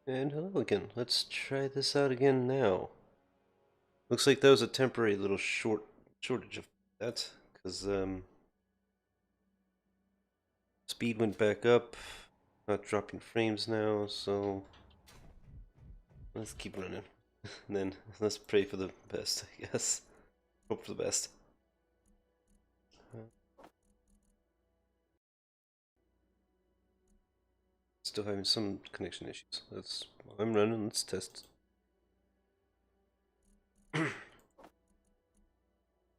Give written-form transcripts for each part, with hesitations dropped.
And hello again. Let's try this out again now. Looks like that was a temporary little shortage of that, because speed went back up, not dropping frames now, so let's keep running. And then let's pray for the best, I guess. Hope for the best. Still having some connection issues. Let's while I'm running, let's test.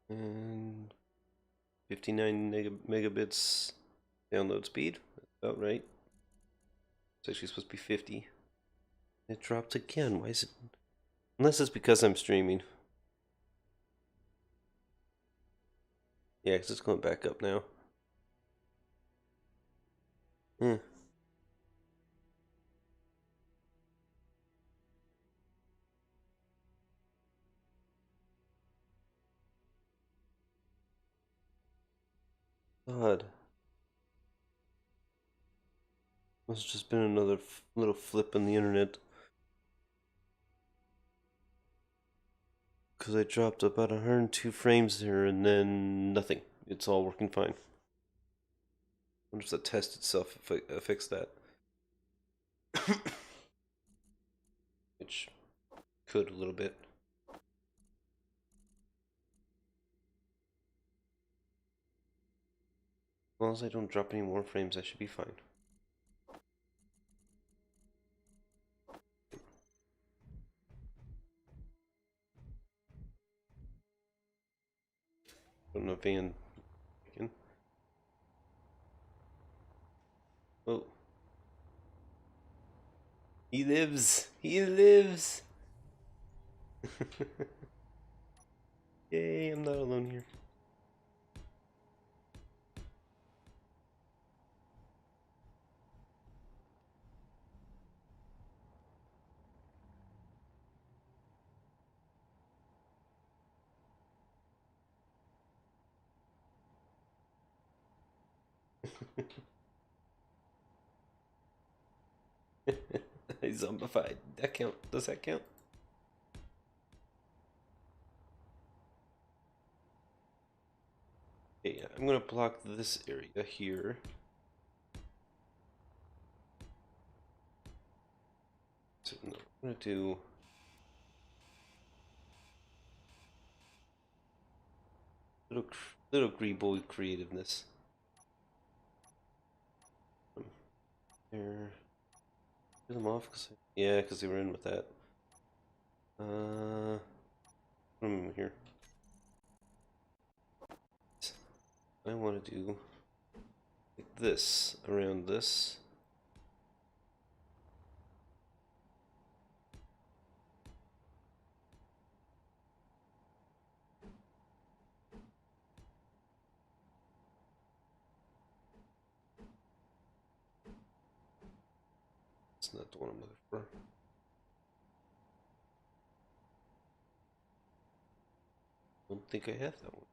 And 59 megabits download speed. That's about right. It's actually supposed to be 50. It dropped again. Why is it? Unless it's because I'm streaming. Yeah, because it's going back up now. Hmm. God. Must have just been another little flip on the internet. Because I dropped about 102 frames there and then nothing. It's all working fine. I wonder if the test itself affects that. Which could a little bit. As long as I don't drop any more frames, I should be fine. Don't know Van again. Oh. He lives! He lives! Yay, I'm not alone here. He's zombified. That count? Does that count? Okay, I'm gonna block this area here. So no, I'm gonna do little little Greeboy creativeness. There, get them off. Yeah, because they were in with that. Put them here. I want to do like this around this. It's not the one I'm looking for. Don't think I have that one.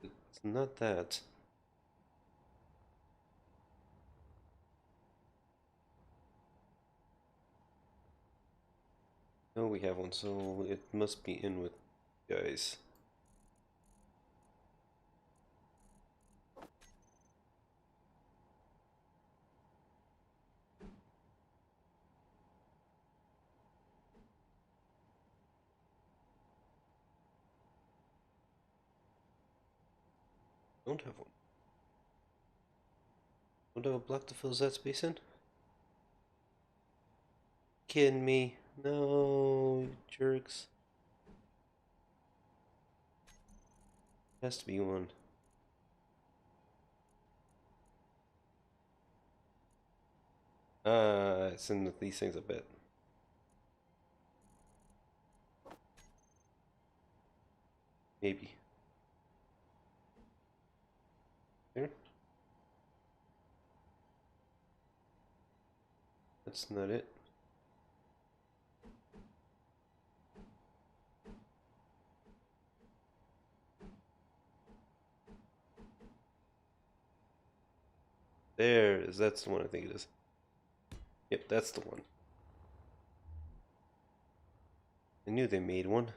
It's not that. No, we have one, so it must be in with guys. Don't have one. Don't have a block to fill that space in? Kidding me? No, you jerks. Has to be one. It's in these things, I bet. Maybe. There? That's not it. There it is. That's the one I think it is. Yep, that's the one. I knew they made one.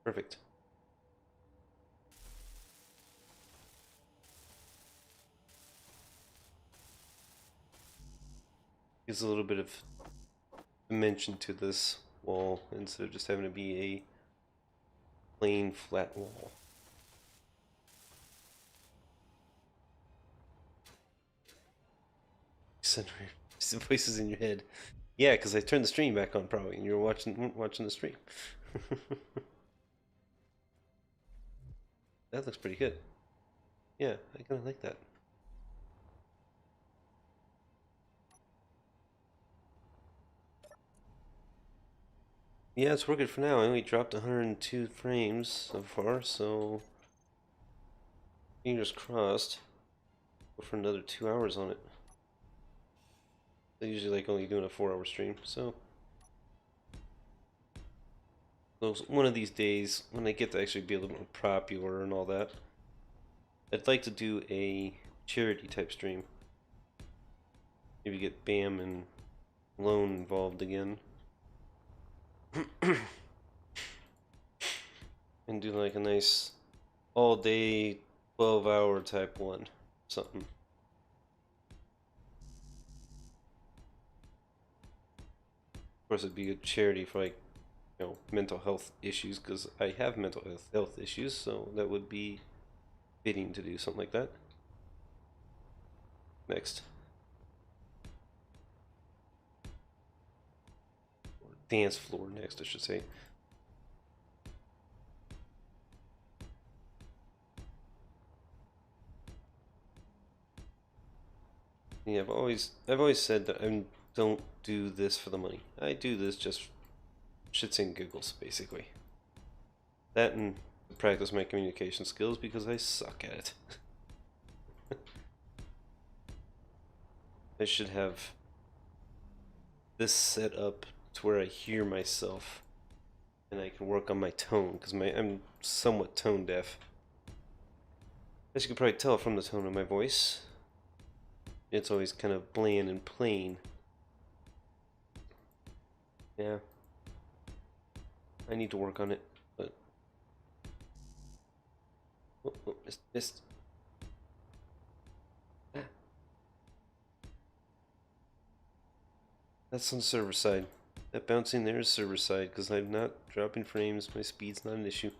Perfect. Gives a little bit of dimension to this wall instead of just having to be a plain flat wall. Voices in your head. Yeah, because I turned the stream back on probably, and you were watching the stream. That looks pretty good. Yeah, I kind of like that. Yeah, it's working for now. I only dropped 102 frames so far, so fingers crossed. Go for another 2 hours on it. I usually like only doing a 4-hour stream, so one of these days when I get to actually be a little more popular and all that, I'd like to do a charity type stream. Maybe get Bam and Lone involved again. And do like a nice all day 12-hour type one. Something. Of course, it'd be a charity for like, mental health issues, because I have mental health issues, so that would be fitting to do something like that. Next. Or dance floor next, I should say. Yeah, I've always said that I don't do this for the money. I do this just shits and giggles, basically. That and practice my communication skills because I suck at it. I should have this set up to where I hear myself and I can work on my tone, because I'm somewhat tone deaf. As you can probably tell from the tone of my voice, it's always kind of bland and plain. Yeah. I need to work on it, but... Oh, missed. Ah. That's on the server side. That bouncing there is server side, because I'm not dropping frames. My speed's not an issue.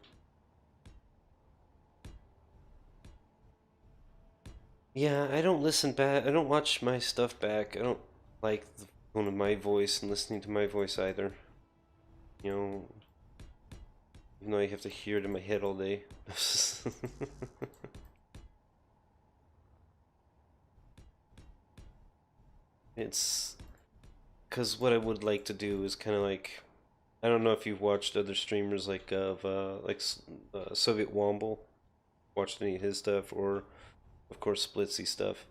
Yeah, I don't listen back. I don't watch my stuff back. I don't like the tone of my voice and listening to my voice either. Even though I have to hear it in my head all day. It's because what I would like to do is kind of like, I don't know if you've watched other streamers like Soviet Womble, watched any of his stuff, or of course Splitsy stuff.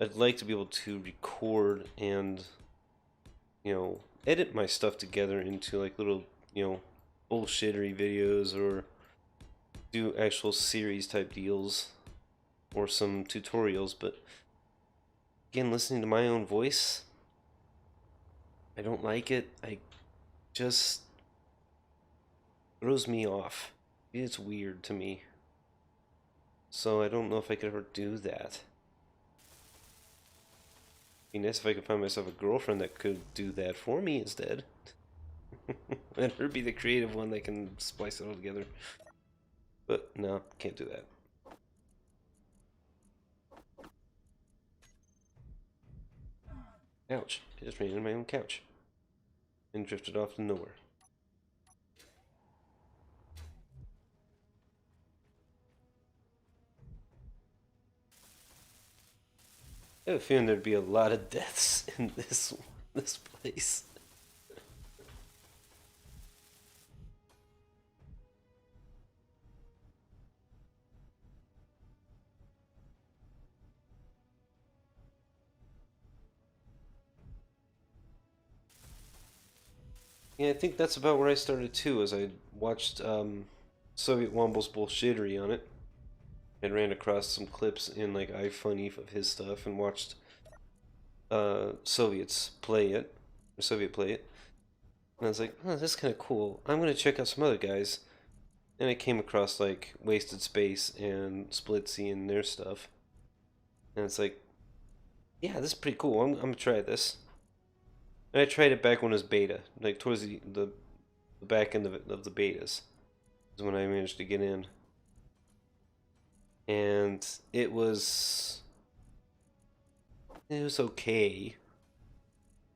I'd like to be able to record and edit my stuff together into like little bullshittery videos, or do actual series type deals or some tutorials. But again, listening to my own voice, I don't like it. I just throws me off. It's weird to me. So I don't know if I could ever do that. It'd be nice if I could find myself a girlfriend that could do that for me instead. And her be the creative one that can splice it all together. But no, can't do that. Ouch. I just ran into my own couch. And drifted off to nowhere. I have a feeling there'd be a lot of deaths in this place. Yeah, I think that's about where I started too, as I watched Soviet Womble's bullshittery on it. I ran across some clips in like iFunny of his stuff and watched Soviets play it, or Soviet play it. And I was like, oh, this is kind of cool. I'm gonna check out some other guys. And I came across like Wasted Space and Splitsy and their stuff. And it's like, yeah, this is pretty cool. I'm gonna try this. And I tried it back when it was beta, like towards the back end of the betas is when I managed to get in. And it was okay.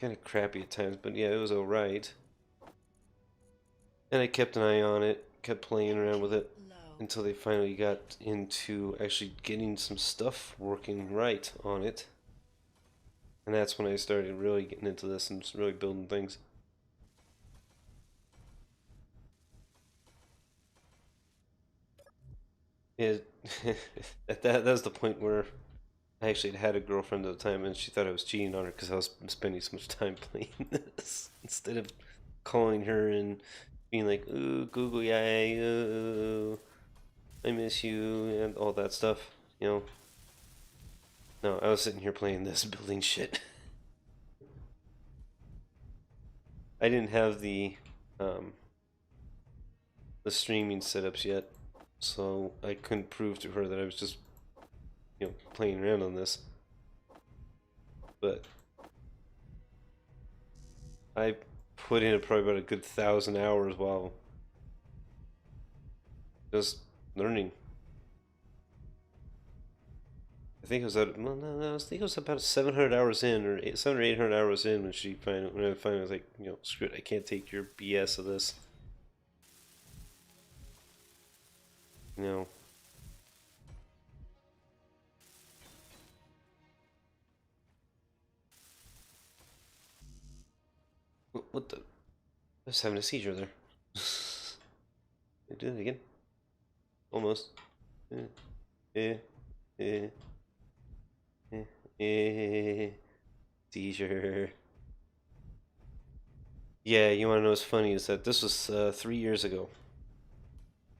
Kind of crappy at times, but yeah, it was alright. And I kept an eye on it, kept playing around with it until they finally got into actually getting some stuff working right on it. And that's when I started really getting into this and just really building things. It that was the point where I actually had a girlfriend at the time, and she thought I was cheating on her because I was spending so much time playing this instead of calling her and being like, "Ooh, Google yay, ooh, I miss you," and all that stuff. You know, no, I was sitting here playing this, building shit. I didn't have um, the streaming setups yet, so I couldn't prove to her that I was just playing around on this. But I put in probably about a good 1,000 hours while just learning. I think it was at well, no, I think it was about 700 hours in, or 700 or 800 hours in when when I finally was like, screw it, I can't take your BS of this. You know, what the? I was having a seizure there. I did it again. Almost. Eh, eh, eh, eh, eh. Seizure. Yeah, you want to know what's funny is that this was 3 years ago.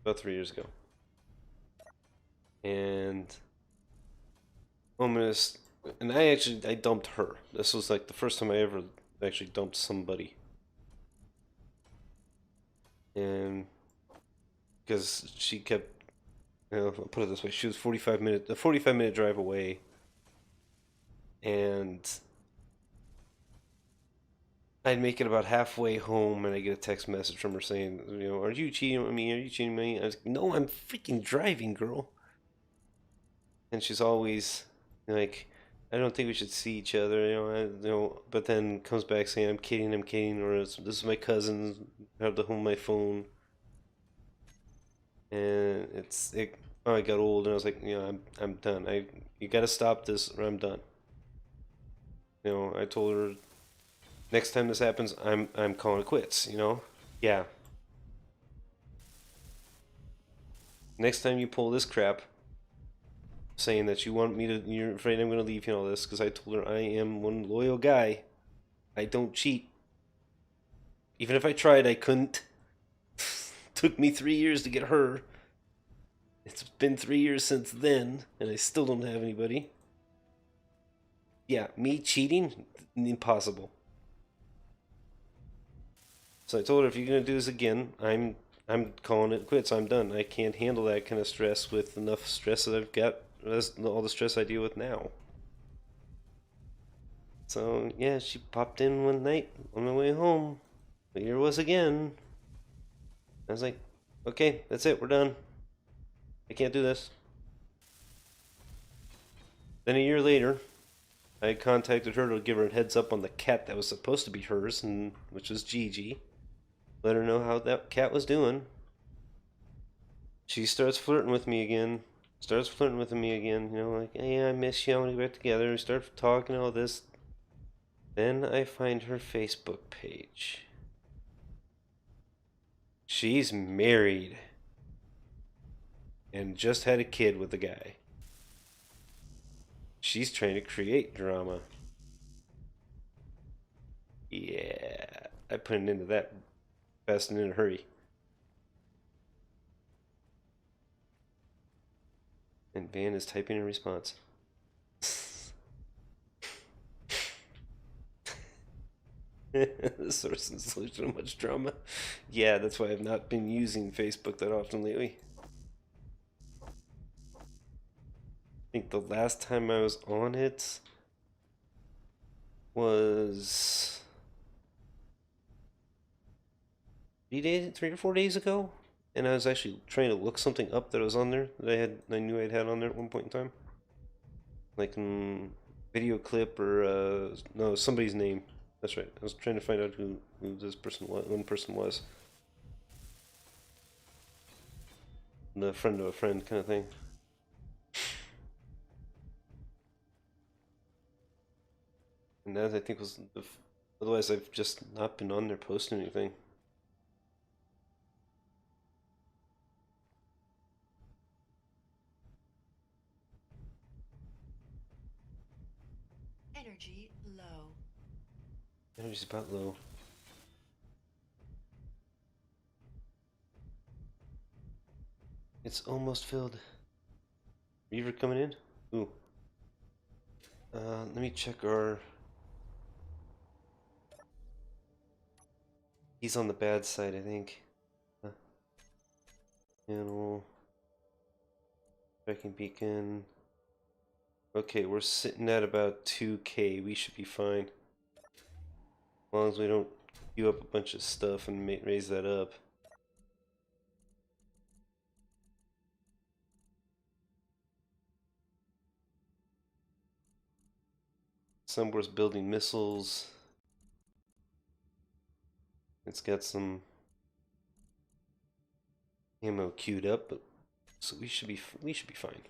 About 3 years ago. And ominous. And I dumped her. This was like the first time I ever actually dumped somebody. And because she kept, I'll put it this way, she was a 45-minute drive away, and I'd make it about halfway home, and I get a text message from her saying, are you cheating on me? Are you cheating on me? I was like, no, I'm freaking driving, girl. And she's always like, I don't think we should see each other, but then comes back saying, I'm kidding, or this is my cousin, have to hold my phone. And I got old, and I was like, I'm done. You got to stop this, or I'm done. I told her next time this happens, I'm calling it quits. Yeah. Next time you pull this crap, saying that you're afraid I'm gonna leave you and all this, because I told her I am one loyal guy. I don't cheat. Even if I tried, I couldn't. Took me 3 years to get her. It's been 3 years since then, and I still don't have anybody. Yeah, me cheating? Impossible. So I told her, if you're gonna do this again, I'm calling it quits. I'm done. I can't handle that kind of stress with enough stress that I've got. That's all the stress I deal with now. So yeah, she popped in one night on my way home. Here was again. I was like, okay, that's it. We're done. I can't do this. Then a year later, I contacted her to give her a heads up on the cat that was supposed to be hers, and which was Gigi. Let her know how that cat was doing. She starts flirting with me again. Like, hey, I miss you. I want to get back together. We start talking all this. Then I find her Facebook page. She's married and just had a kid with the guy. She's trying to create drama. Yeah, I put an end to that fast and in a hurry. And Van is typing in response. The source and solution of much drama. Yeah, that's why I've not been using Facebook that often lately. I think the last time I was on it was 3 or 4 days ago, and I was actually trying to look something up that was on there that I knew I'd had on there at one point in time, like video clip or no, somebody's name. That's right. I was trying to find out who this person was. One person was the friend of a friend kind of thing. And that I think was the. Otherwise, I've just not been on there posting anything. Energy low. Energy's about low. It's almost filled. Reaver coming in? Ooh. Let me check our. He's on the bad side, I think. Panel. Tracking beacon. Okay, we're sitting at about 2K. We should be fine. As long as we don't queue up a bunch of stuff and raise that up. Somewhere's building missiles. It's got some ammo queued up, but so we should be fine.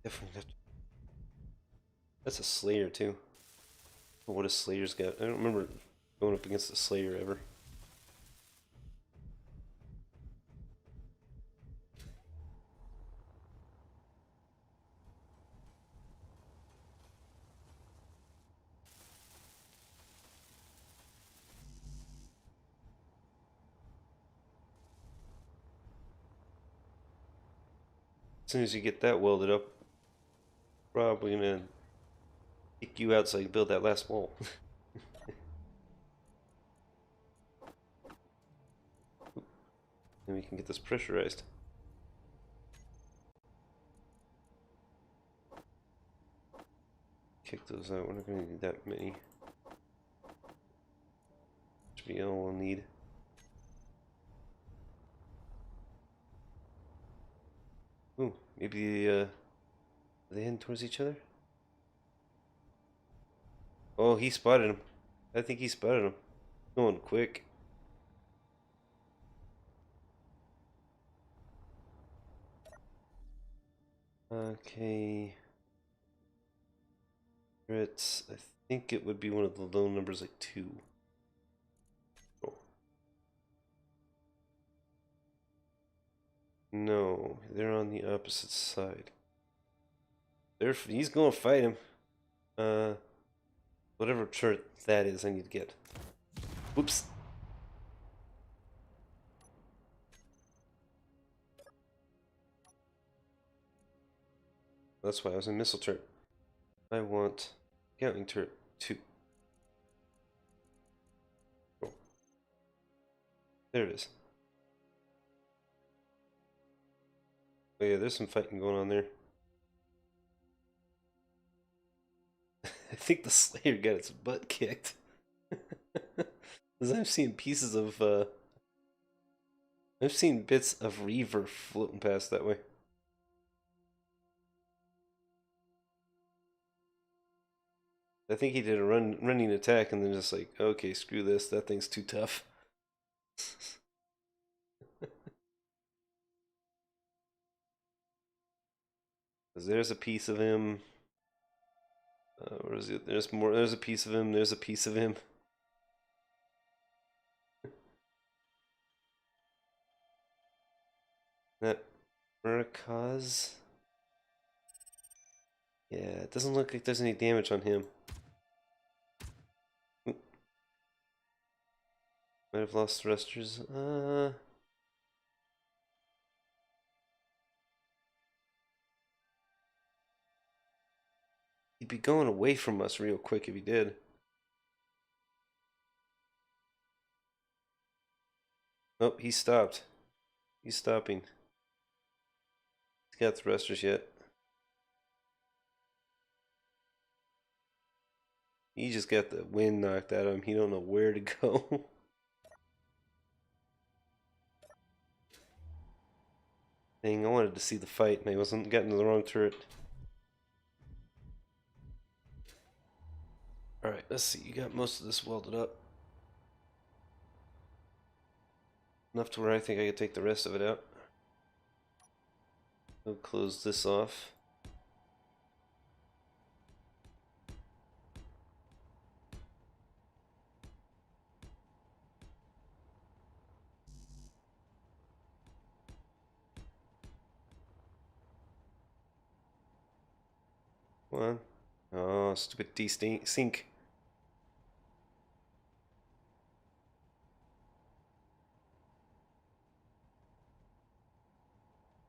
Definitely have to. That's a Slayer too. What a Slayer's got. I don't remember going up against a Slayer ever. As soon as you get that welded up, probably gonna kick you out so I can build that last wall. And we can get this pressurized. Kick those out. We're not gonna need that many. Should be all we'll need. Ooh, maybe are they heading towards each other? Oh, he spotted him. I think he spotted him. Going quick. Okay. It's, I think it would be one of the low numbers, like 2. Oh. No, they're on the opposite side. He's gonna fight him. Whatever turret that is, I need to get. Whoops. That's why I was in missile turret. I want Gatling turret 2. Oh. There it is. Oh yeah, there's some fighting going on there. I think the Slayer got its butt kicked. Because I've seen pieces of, I've seen bits of Reaver floating past that way. I think he did a running attack and then just like, okay, screw this, that thing's too tough. Because there's a piece of him. Where is it? There's more. There's a piece of him. There's a piece of him. That Murakaz. Yeah, it doesn't look like there's any damage on him. Might have lost thrusters. He'd be going away from us real quick if he did. Nope, he stopped. He's stopping. He's got thrusters yet. He just got the wind knocked out of him. He don't know where to go. Dang, I wanted to see the fight and I wasn't getting to the wrong turret. Alright, let's see. You got most of this welded up. Enough to where I think I could take the rest of it out. I'll close this off. Come on. Oh, stupid desync.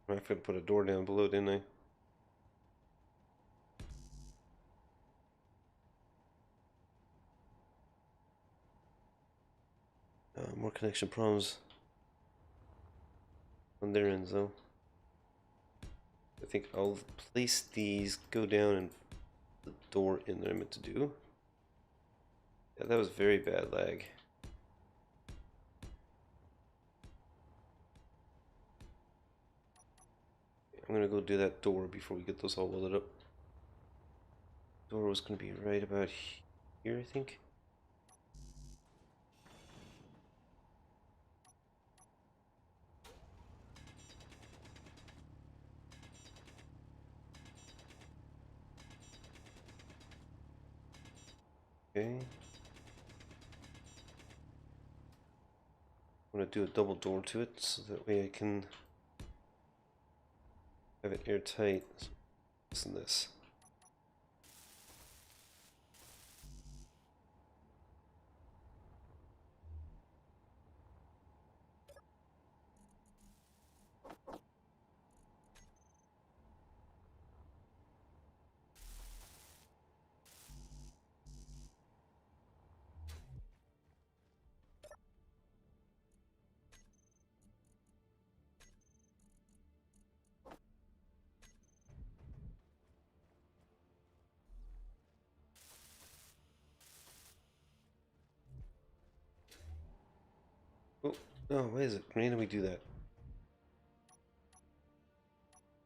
I have to put a door down below, didn't I? More connection problems on their ends, though. I think I'll place these, go down, and put the door in there I meant to do. Yeah, that was very bad lag. I'm gonna go do that door before we get those all welded up. Door was gonna be right about here, I think. Okay. I'm gonna do a double door to it so that way I can have it airtight. This and this. Oh, no, why is it? Why do we do that?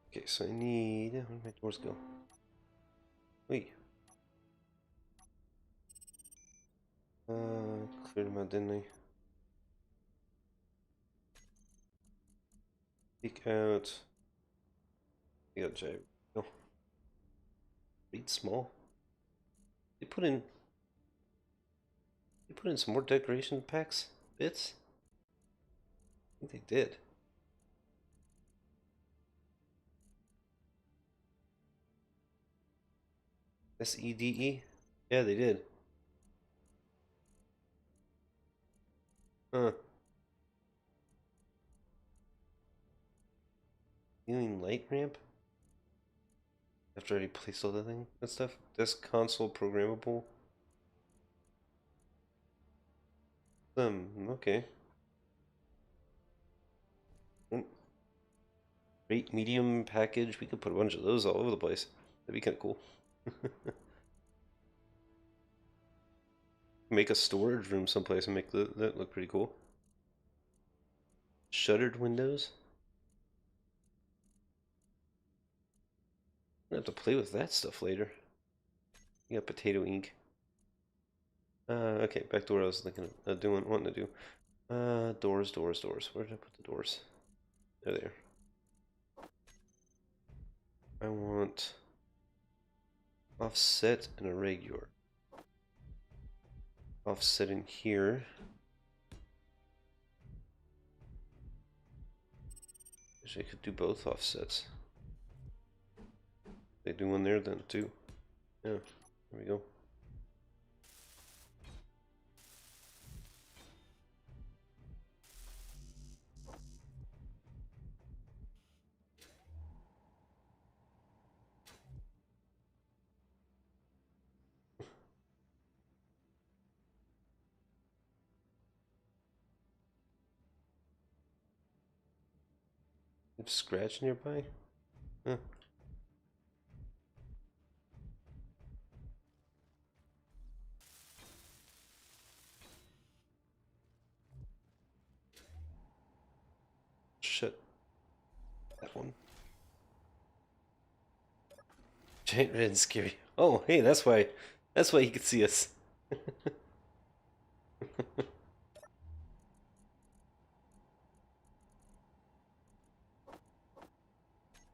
Okay, so I need... Where did my doors go? Wait. Cleared them out, didn't I? Take out... Take out gyro. No. Read small. They put in... They put in some more decoration packs? Bits? I think they did. SEDE? Yeah, they did. Huh. Healing light ramp? After I already placed all the thing and stuff? This console programmable? Okay. Great medium package. We could put a bunch of those all over the place. That'd be kind of cool. Make a storage room someplace and make that look pretty cool. Shuttered windows. I'm gonna have to play with that stuff later. You got potato ink. Okay, back to what I was thinking of wanting to do. Doors. Where did I put the doors? They're there. I want offset and a regular. Offset in here. Wish I could do both offsets. They do one there then too. Yeah, there we go. Scratch nearby? Huh. Shit. That one. Giant red and scary. Oh, hey, that's why he could see us.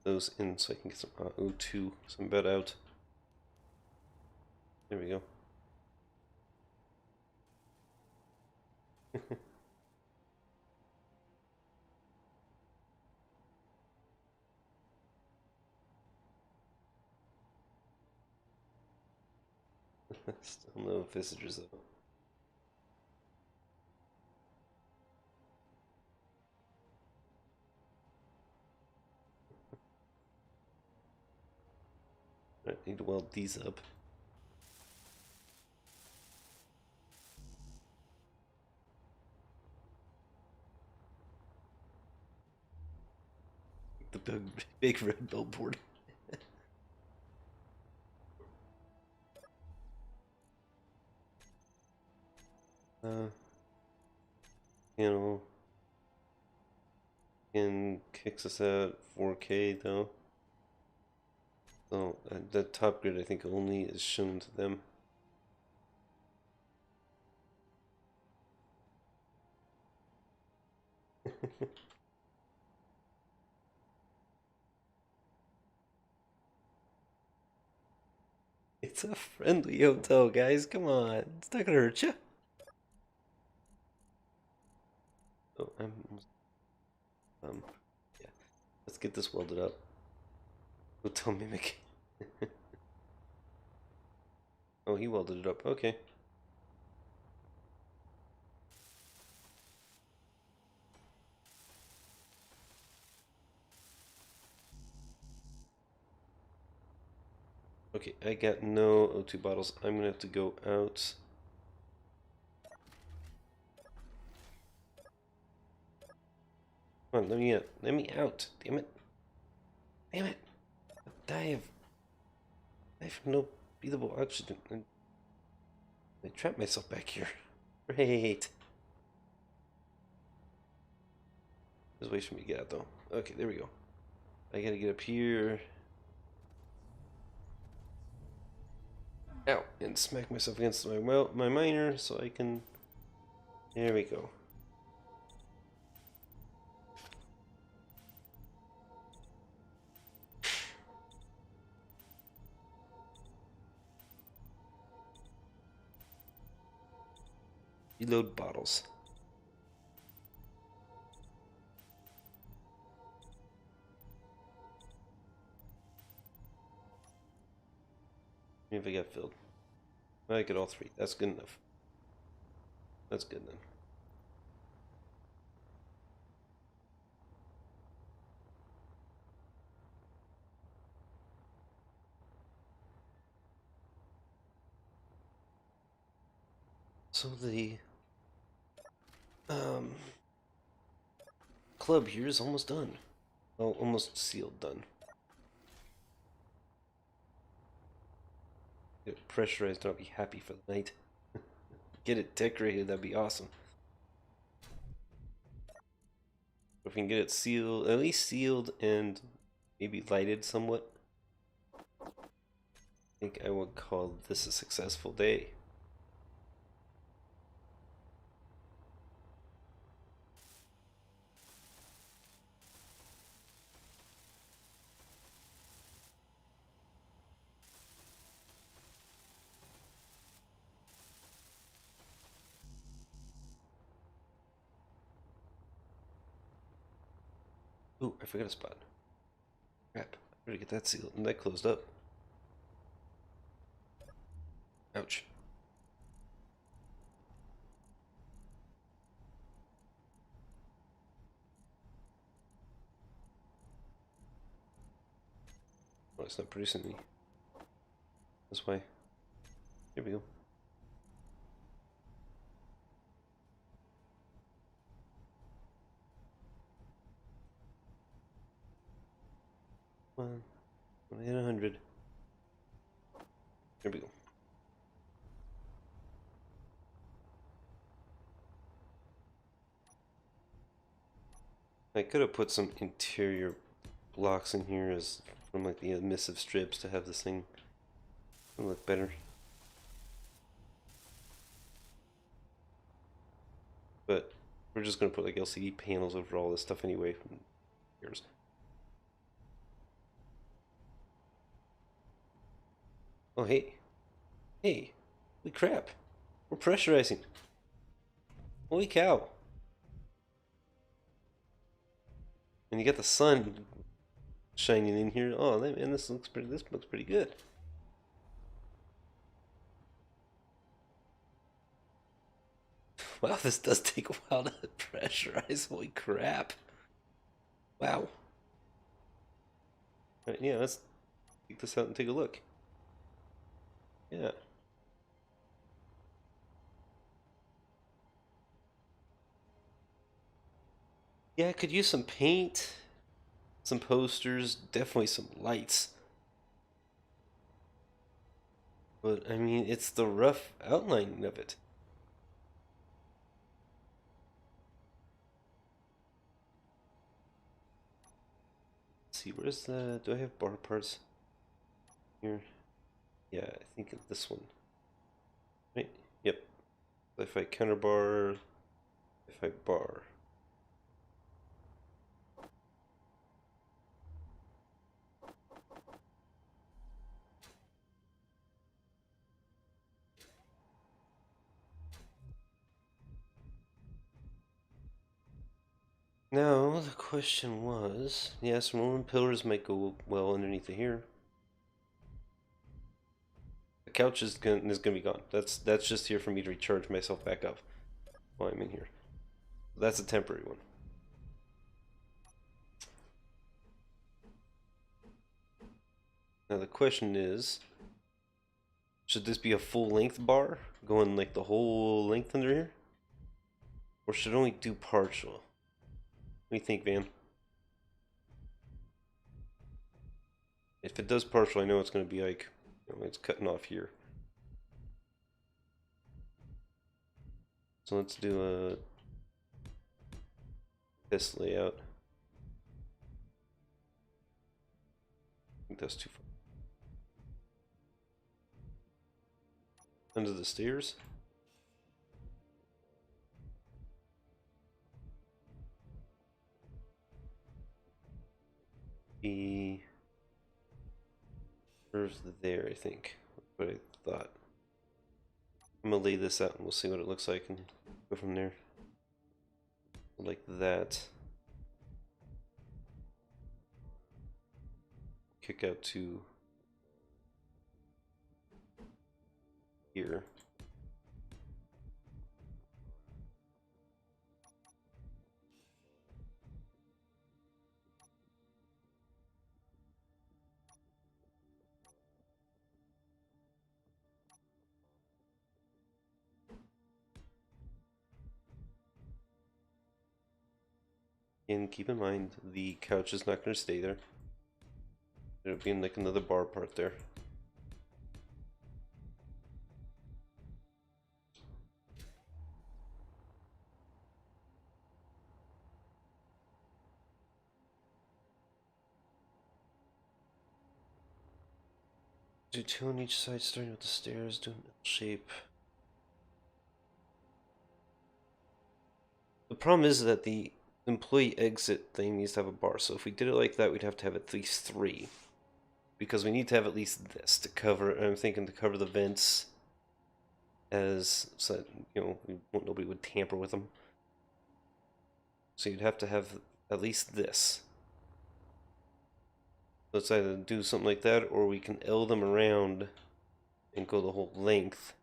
Those in so I can get some O2, some bed out. There we go. Still no visitors though. I need to weld these up. The big red billboard. You know, and kicks us at 4K though. So the top grid I think only is shown to them. It's a friendly hotel, guys. Come on, it's not gonna hurt you. Oh, yeah. Let's get this welded up. Hotel mimic. Oh, he welded it up. Okay. Okay, I got no O2 bottles. I'm gonna have to go out. Come on, let me out. Let me out. Damn it. Damn it. I have no breathable oxygen. I trapped myself back here. Great. There's ways for me to get out though. Okay, there we go. I gotta get up here. Ow, and smack myself against my miner so I can. There we go. Reload bottles. If I got filled. I get all three. That's good enough. That's good then. So the club here is almost done. Well, almost sealed done. Get it pressurized, I'll be happy for the night. Get it decorated, that'd be awesome. If we can get it sealed, at least sealed and maybe lighted somewhat, I think I would call this a successful day. Ooh, I forgot a spot. Crap. I better get that sealed and that closed up. Ouch. Oh, it's not producing any. This way. Here we go. Come on. When I hit 100. Here we go. I could have put some interior blocks in here as from like the emissive strips to have this thing look better. But we're just gonna put like LCD panels over all this stuff anyway from yours. Oh hey. Hey. Holy crap. We're pressurizing. Holy cow. And you got the sun shining in here. Oh man, this looks pretty good. Wow, this does take a while to pressurize. Holy crap. Wow. Right, yeah, let's take this out and take a look. Yeah. Yeah, I could use some paint, some posters, definitely some lights. But, I mean, it's the rough outlining of it. Let's see, where's the... Do I have bar parts? Here. Yeah, I think this one. Right? Yep. If I counterbar, if I bar. Now, the question was, yes, rolling pillars might go well underneath of here. The couch is gonna be gone. That's just here for me to recharge myself back up while I'm in here. That's a temporary one. Now the question is, should this be a full length bar, going like the whole length under here? Or should it only do partial? What do you think, Van? If it does partial, I know it's going to be like, it's cutting off here. So let's do a this layout. I think that's too far. Under the stairs? The curves there, I think. That's what I thought. I'm gonna lay this out and we'll see what it looks like and go from there. Like that. Kick out to here. And keep in mind, the couch is not going to stay there. There'll be like another bar part there. Do two on each side, starting with the stairs, doing L shape. The problem is that the employee exit thing needs to have a bar. So if we did it like that, we'd have to have at least 3. Because we need to have at least this to cover, I'm thinking to cover the vents as, so that, nobody would tamper with them. So you'd have to have at least this. Let's either do something like that, or we can L them around and go the whole length.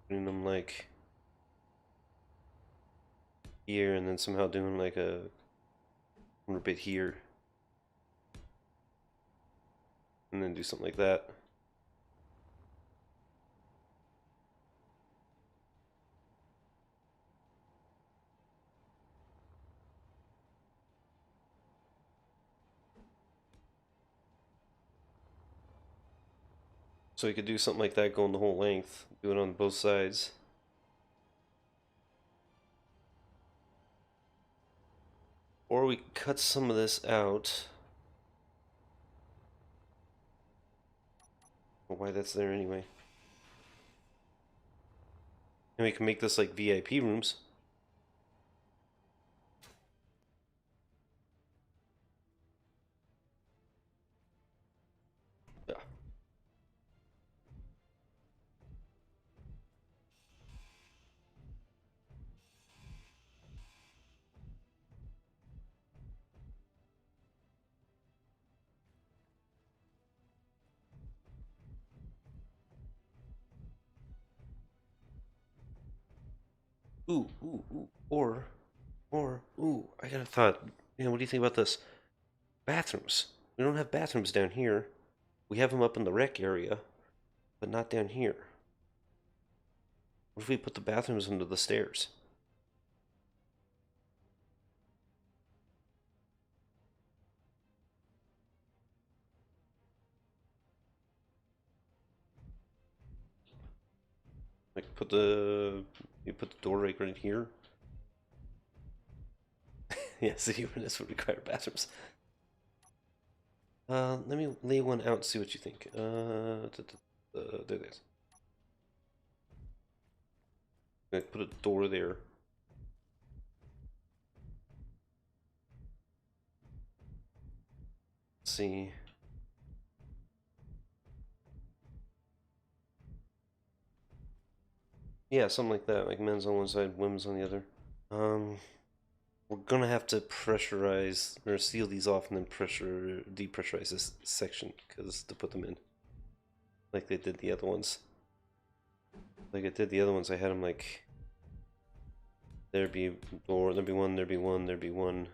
Doing them like here, and then somehow doing like a bit here. And then do something like that. So we could do something like that going the whole length. Do it on both sides. Or we cut some of this out. Why that's there anyway. And we can make this like VIP rooms. Yeah. Ooh. Ooh, I got a thought. What do you think about this? Bathrooms. We don't have bathrooms down here. We have them up in the rec area, but not down here. What if we put the bathrooms under the stairs? Like you put the door right here. Yes, the humanists would require bathrooms. Let me lay one out and see what you think. There it is. Put a door there. Let's see. Yeah, something like that. Like men's on one side, women's on the other. We're gonna have to pressurize or seal these off and then depressurize this section because to put them in, like they did the other ones. Like I did the other ones, I had them like there'd be door, there'd be one, there'd be one, there'd be one.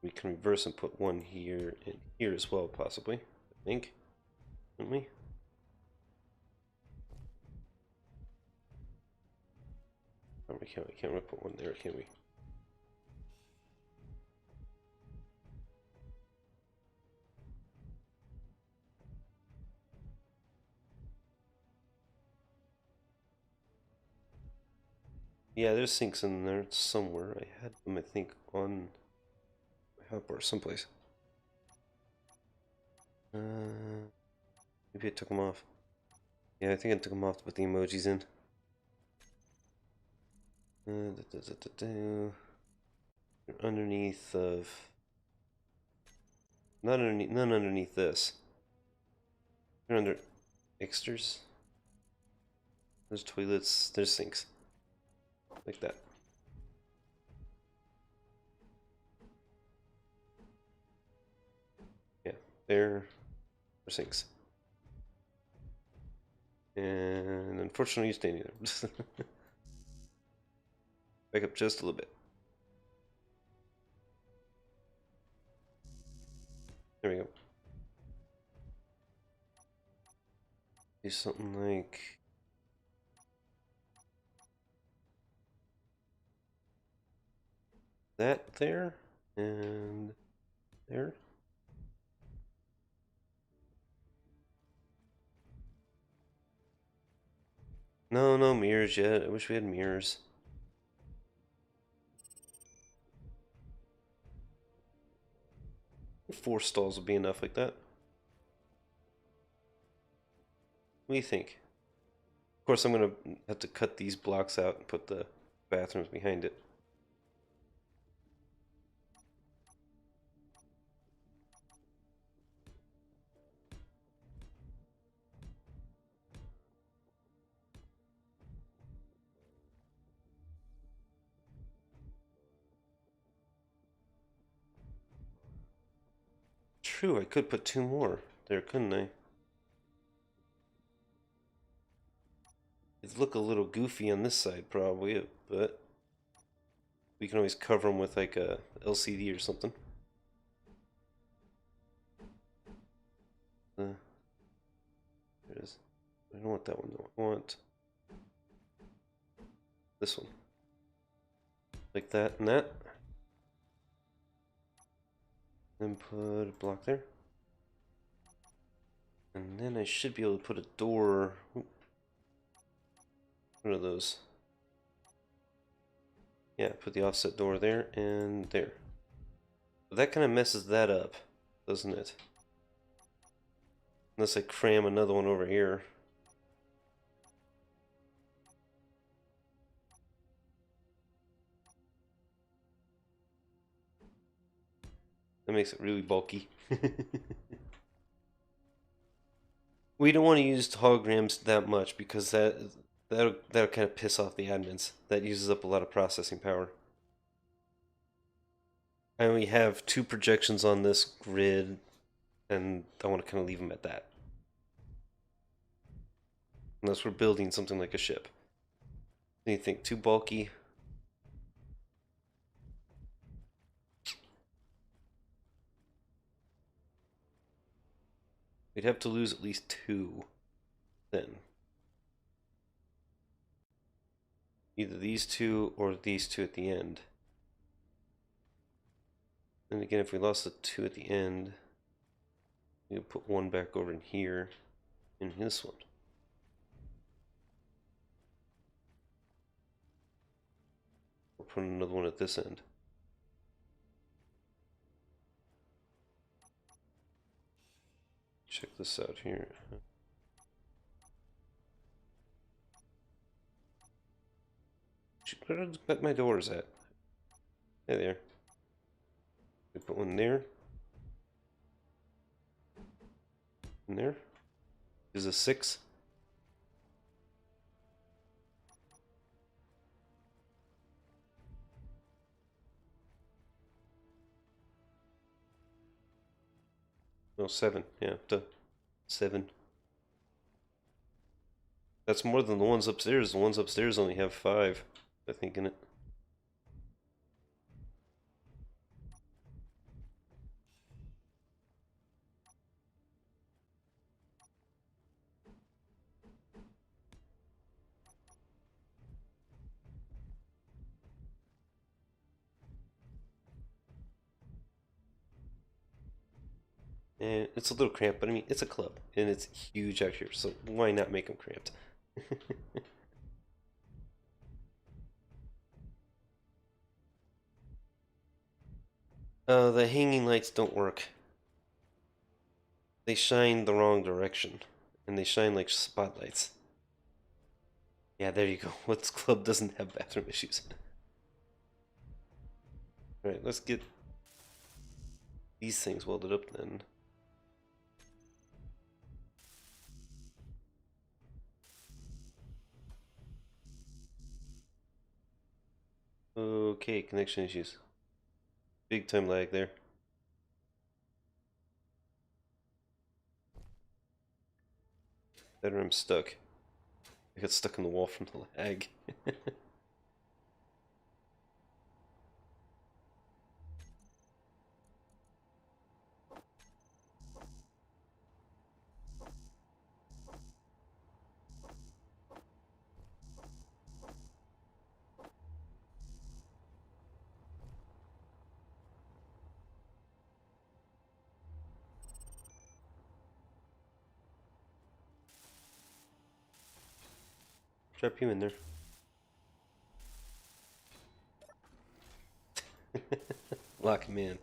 We can reverse and put one here and here as well, possibly. I think, couldn't we? Oh, we can't really put one there, can we? Yeah, there's sinks in there somewhere. I had them, I think, on my hub or someplace. Maybe I took them off. Yeah, I think I took them off to put the emojis in. Underneath of... none underneath this. They're under extras. There's toilets, there's sinks. Like that. Yeah, there are sinks. And unfortunately, you're standing there. Back up just a little bit. There we go. Do something like that there and there. No mirrors yet. I wish we had mirrors. 4 stalls would be enough like that. What do you think? Of course, I'm going to have to cut these blocks out and put the bathrooms behind it. true. I could put 2 more there, couldn't I? It'd look a little goofy on this side, probably, but we can always cover them with like a LCD or something. There it is. I don't want that one though. I want this one. Like that and that. Then put a block there. And then I should be able to put a door. What are those? Yeah, put the offset door there and there. But that kind of messes that up, doesn't it? Unless I cram another one over here. That makes it really bulky. We don't want to use holograms that much because that'll kind of piss off the admins. That uses up a lot of processing power. I only have 2 projections on this grid, and I want to kind of leave them at that. Unless we're building something like a ship. Anything too bulky? We'd have to lose at least 2 then. Either these 2 or these 2 at the end. And again, if we lost the 2 at the end, we could put 1 back over in here, in this one. We'll put another one at this end. Check this out here. Where did I put my doors at? Yeah, there. We put one there. And there. Is a 6. No, 7. Yeah, 7. That's more than the ones upstairs. The ones upstairs only have 5, I think, in it. And it's a little cramped, but I mean, it's a club, and it's huge out here, so why not make them cramped? The hanging lights don't work. They shine the wrong direction, and they shine like spotlights. Yeah, there you go. What club doesn't have bathroom issues? Alright, let's get these things welded up then. Okay, connection issues. Big time lag there. Better I'm stuck. I got stuck in the wall from the lag. Drop you in there. Lock him in.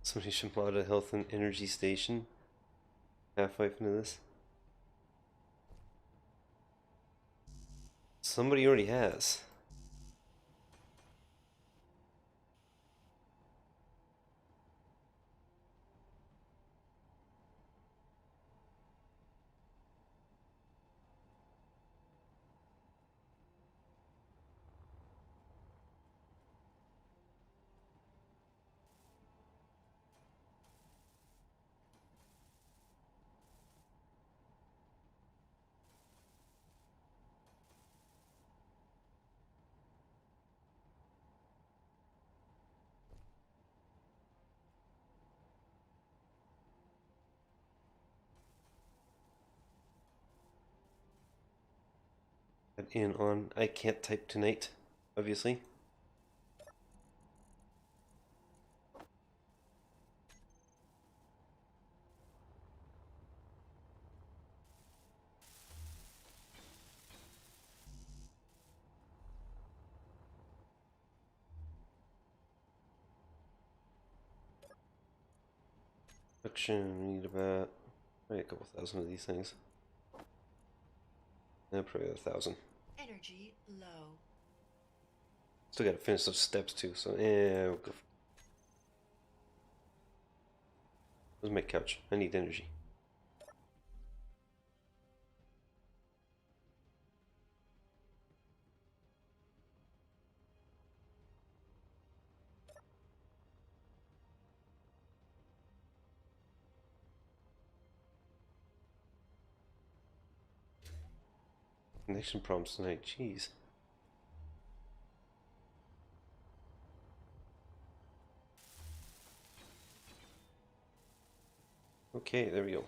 Somebody should mod a health and energy station. Halfway into this. Somebody already has. In on. I can't type tonight, obviously. Production, we need about probably a couple thousand of these things. Yeah, probably 1,000. Energy low. Still gotta finish those steps too, so yeah, we'll go. Where's my couch? I need energy. Connection problems tonight, jeez. Okay, there we go.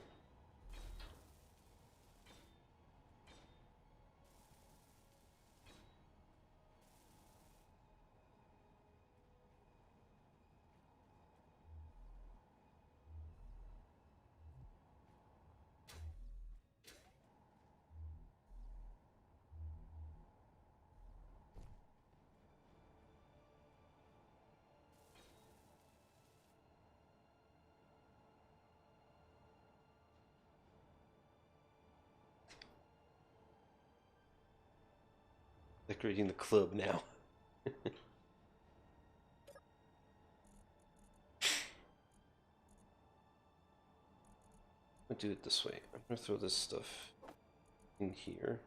Decorating the club now. I'll do it this way. I'm gonna throw this stuff in here.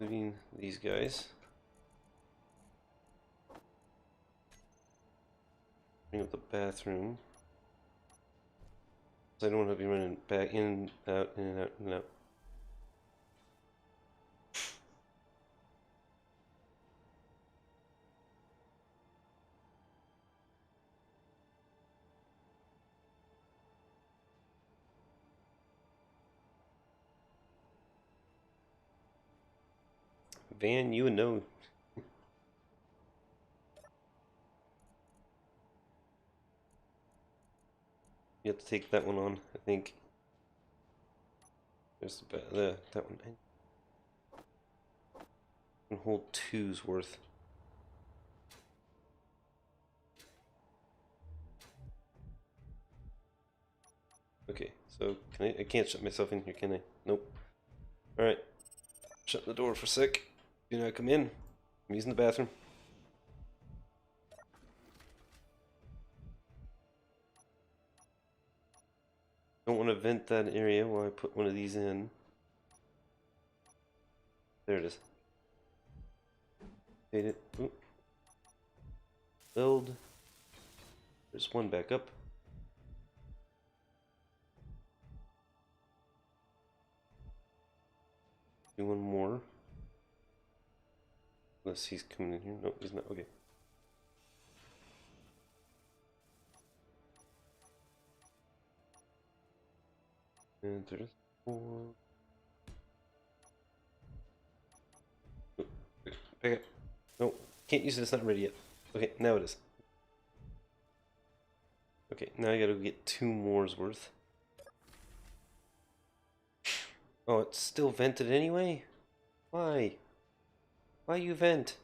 Including these guys. Bring up the bathroom. I don't want to be running back in, out, in and out, in and out. Van, you would know. You have to take that one on, I think. There's that one. I can hold two's worth. Okay, so I can't shut myself in here, can I? Nope. Alright. Shut the door for a sec. Do not come in. I'm using the bathroom. Don't want to vent that area while I put one of these in. There it is. Made it. Ooh. Build. There's one back up. Do one more. Unless he's coming in here. No, he's not. Okay. And there's four. Oh, back up. No, can't use it. It's not ready yet. Okay, now it is. Okay, now I gotta get two more's worth. Oh, it's still vented anyway? Why? Why you vent?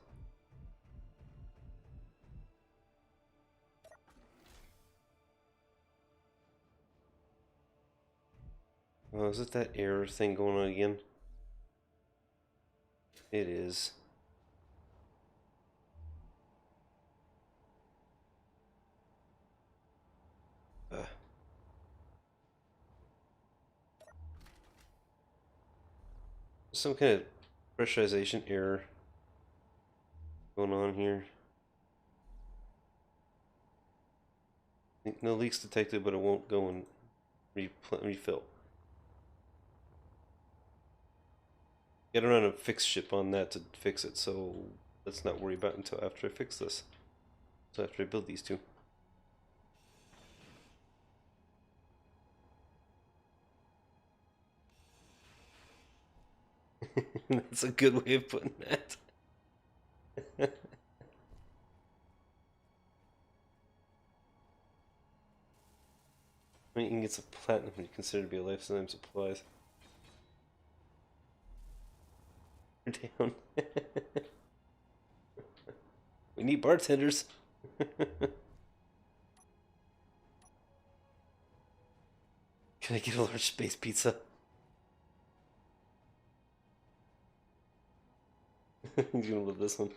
Oh, is it that error thing going on again? It is. Some kind of pressurization error going on here. No leaks detected, but it won't go and refill. Gotta run a fix ship on that to fix it, so let's not worry about it until after I fix this. So after I build these two. That's a good way of putting that. I mean, you can get some platinum when you consider to be a lifetime supplies. We're down. We need bartenders. Can I get a large space pizza? You're gonna love this one.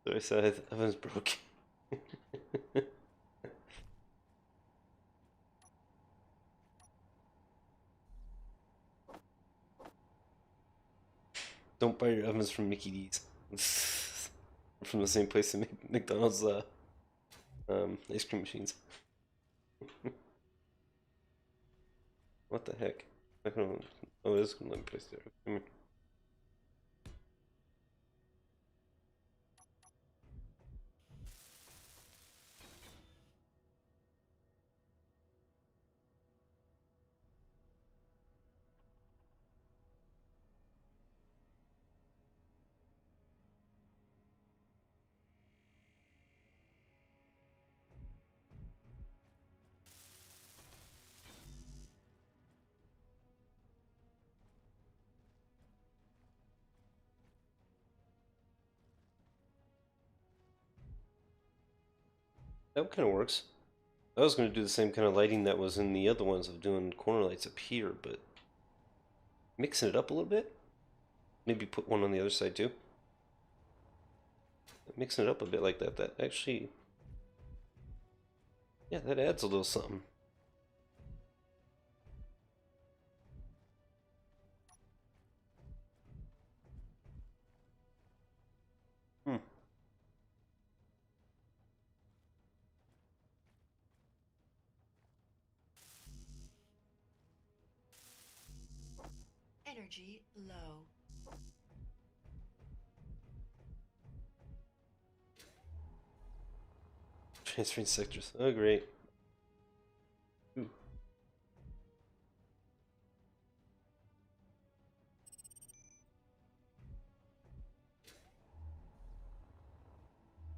So I said oven's broke. Don't buy your ovens from Mickey D's. From the same place that make McDonald's ice cream machines. What the heck? I don't know. Oh, it is gonna let me place there. Come here. That kind of works. I was going to do the same kind of lighting that was in the other ones of doing corner lights up here, but mixing it up a little bit. Maybe put one on the other side too. Mixing it up a bit like that. That actually, yeah, that adds a little something. Hmm. Energy low. Transferring sectors. Oh, great. Ooh.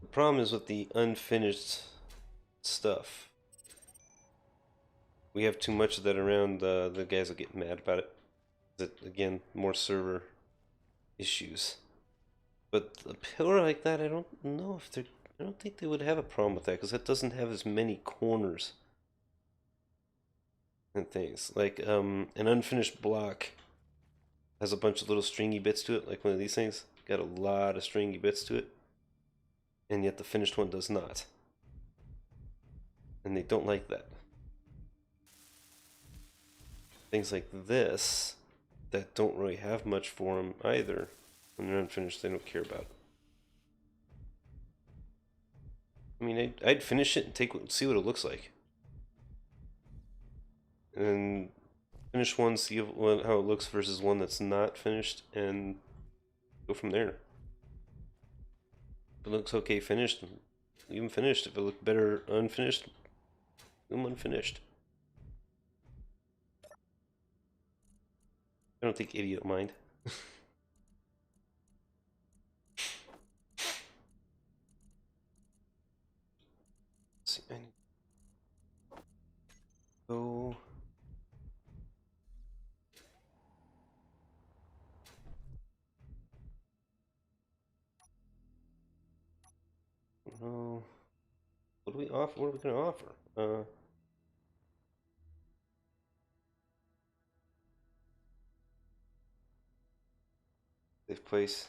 The problem is with the unfinished stuff. We have too much of that around. The guys will get mad about it. That again, more server issues. But a pillar like that, I don't know if they're. I don't think they would have a problem with that because that doesn't have as many corners and things. Like an unfinished block has a bunch of little stringy bits to it, like one of these things. Got a lot of stringy bits to it, and yet the finished one does not. And they don't like that. Things like this that don't really have much for them either. When they're unfinished, they don't care about it. I mean, I'd finish it and see what it looks like, and finish one, see how it looks versus one that's not finished, and go from there. If it looks okay finished, leave them finished. If it looked better unfinished, leave them unfinished. I don't think idiot will mind. Let's see, I need to go. do we offer? What are we gonna offer? Safe place.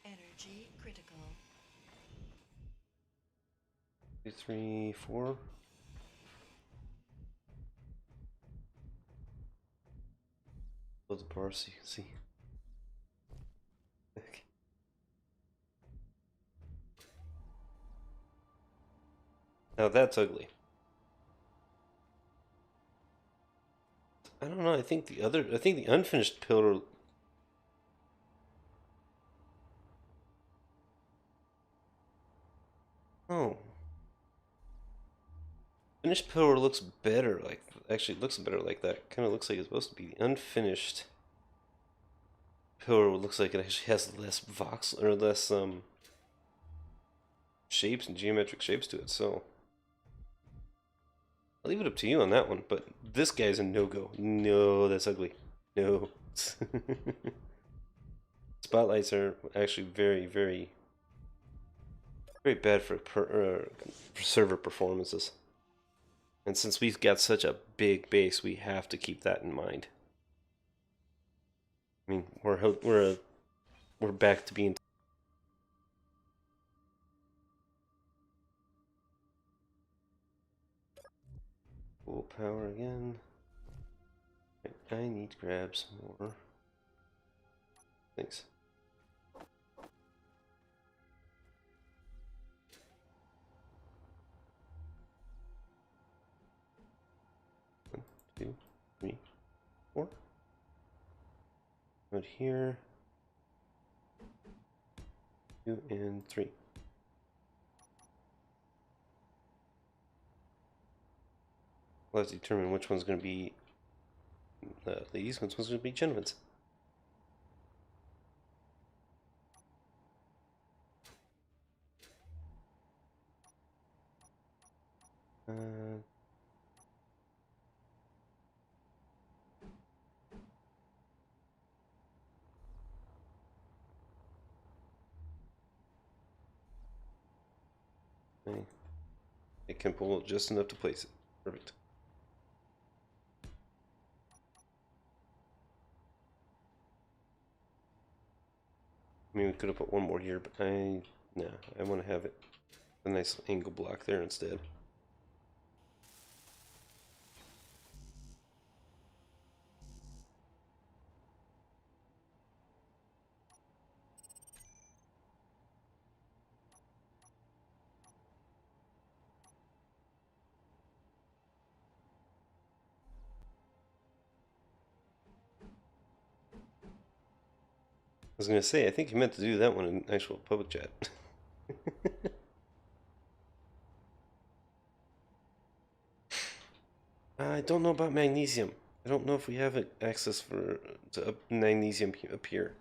Energy critical. 2, 3, 4. Build the bar so you can see. Okay. Now that's ugly. I don't know. I think the unfinished pillar. Oh, finished pillar looks better. Like actually, it looks better like that. Kind of looks like it's supposed to be. The unfinished pillar looks like it actually has less voxel or less shapes and geometric shapes to it. So I'll leave it up to you on that one. But this guy's a no-go. No, that's ugly. No. Spotlights are actually very, very, very bad for server performances. And since we've got such a big base, we have to keep that in mind. I mean, we're back to being full power again. I need to grab some more. Thanks. 1, 2, 3, 4. Out here. 2 and 3. We'll have to determine which one's going to be ladies, which one's going to be gentlemen's. Uh, okay. It can pull just enough to place it. Perfect. I mean, we could have put one more here, but I want to have it a nice angle block there instead. I was gonna say, I think you meant to do that one in actual public chat. I don't know about magnesium. I don't know if we have access to magnesium up here.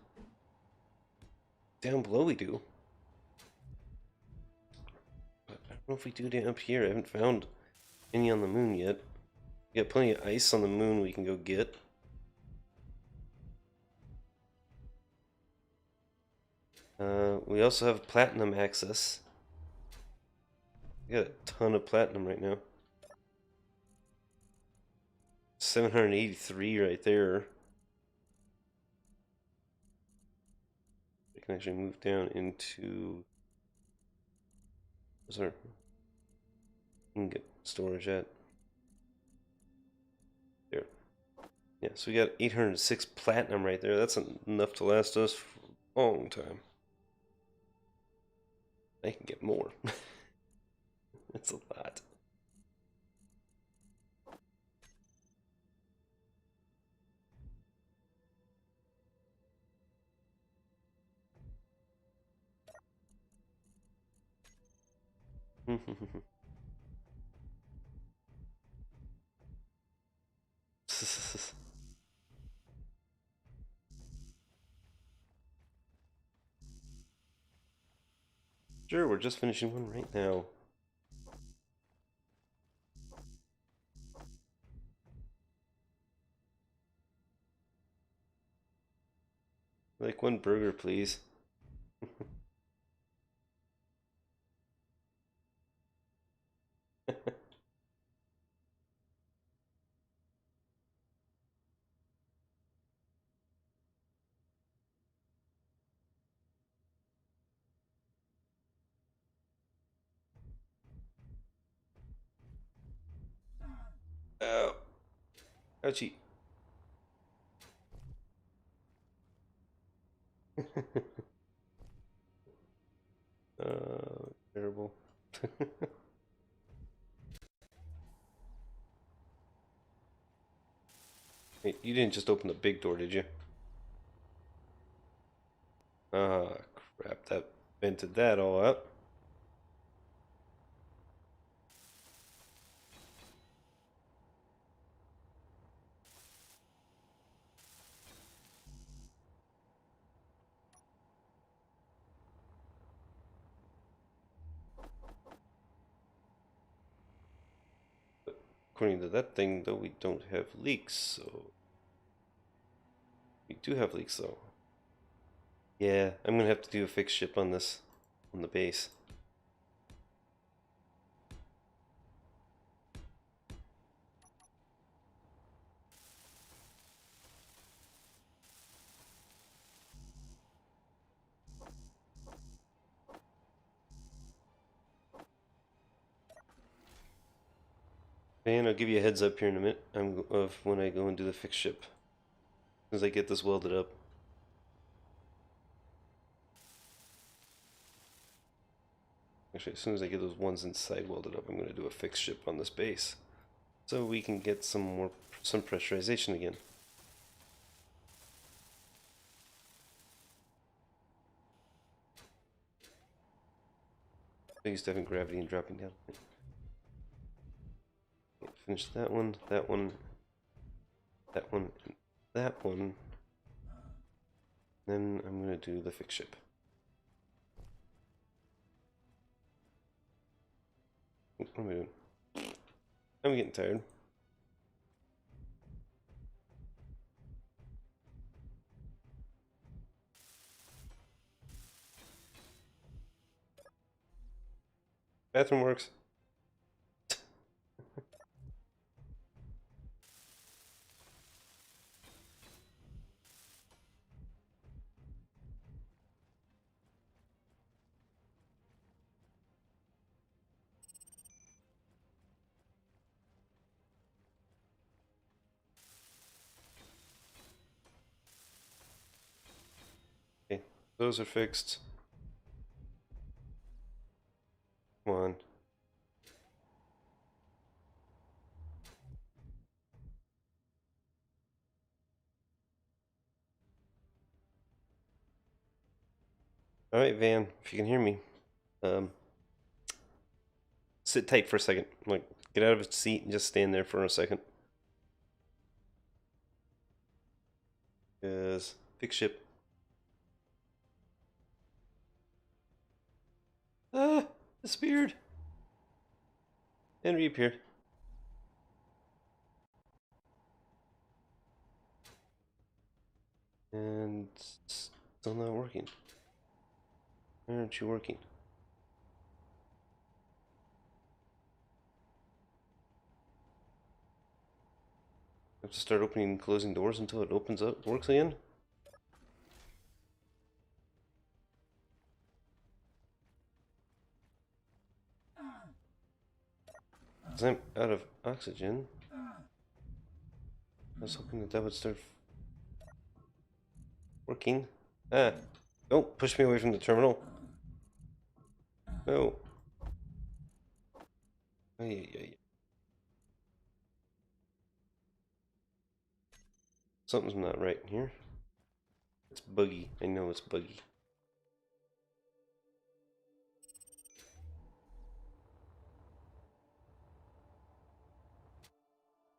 Down below we do. But I don't know if we do down up here. I haven't found any on the moon yet. We got plenty of ice on the moon we can go get. We also have platinum access. We got a ton of platinum right now. 783 right there. We can actually move down into. Where's our ingot storage at? There. Yeah, so we got 806 platinum right there. That's enough to last us for a long time. I can get more. It's a lot. Sure, we're just finishing one right now. Like one burger, please. Oh, ouchie. Terrible. Wait, you didn't just open the big door, did you? Ah, crap, that vented that all out. According to that thing, though, we don't have leaks, so... We do have leaks, though. Yeah, I'm gonna have to do a fixed ship on this, on the base. And I'll give you a heads up here in a minute of when I go and do the fixed ship. As soon as I get this welded up. Actually, as soon as I get those ones inside welded up, I'm going to do a fixed ship on this base. So we can get some pressurization again. I used to having gravity and dropping down. Finish that one, that one, that one, and that one. Then I'm going to do the fixed ship. What am I doing? I'm getting tired. Bathroom works. Okay, those are fixed. Come on. Alright, Van, if you can hear me, sit tight for a second. Like, get out of its seat and just stand there for a second. Because, fix ship. Ah, disappeared. And reappeared. And still not working. Why aren't you working? I have to start opening and closing doors until it opens up, works again? Because I'm out of oxygen. I was hoping that would start working. Ah, don't push me away from the terminal. No. Ay. Something's not right here. It's buggy. I know it's buggy.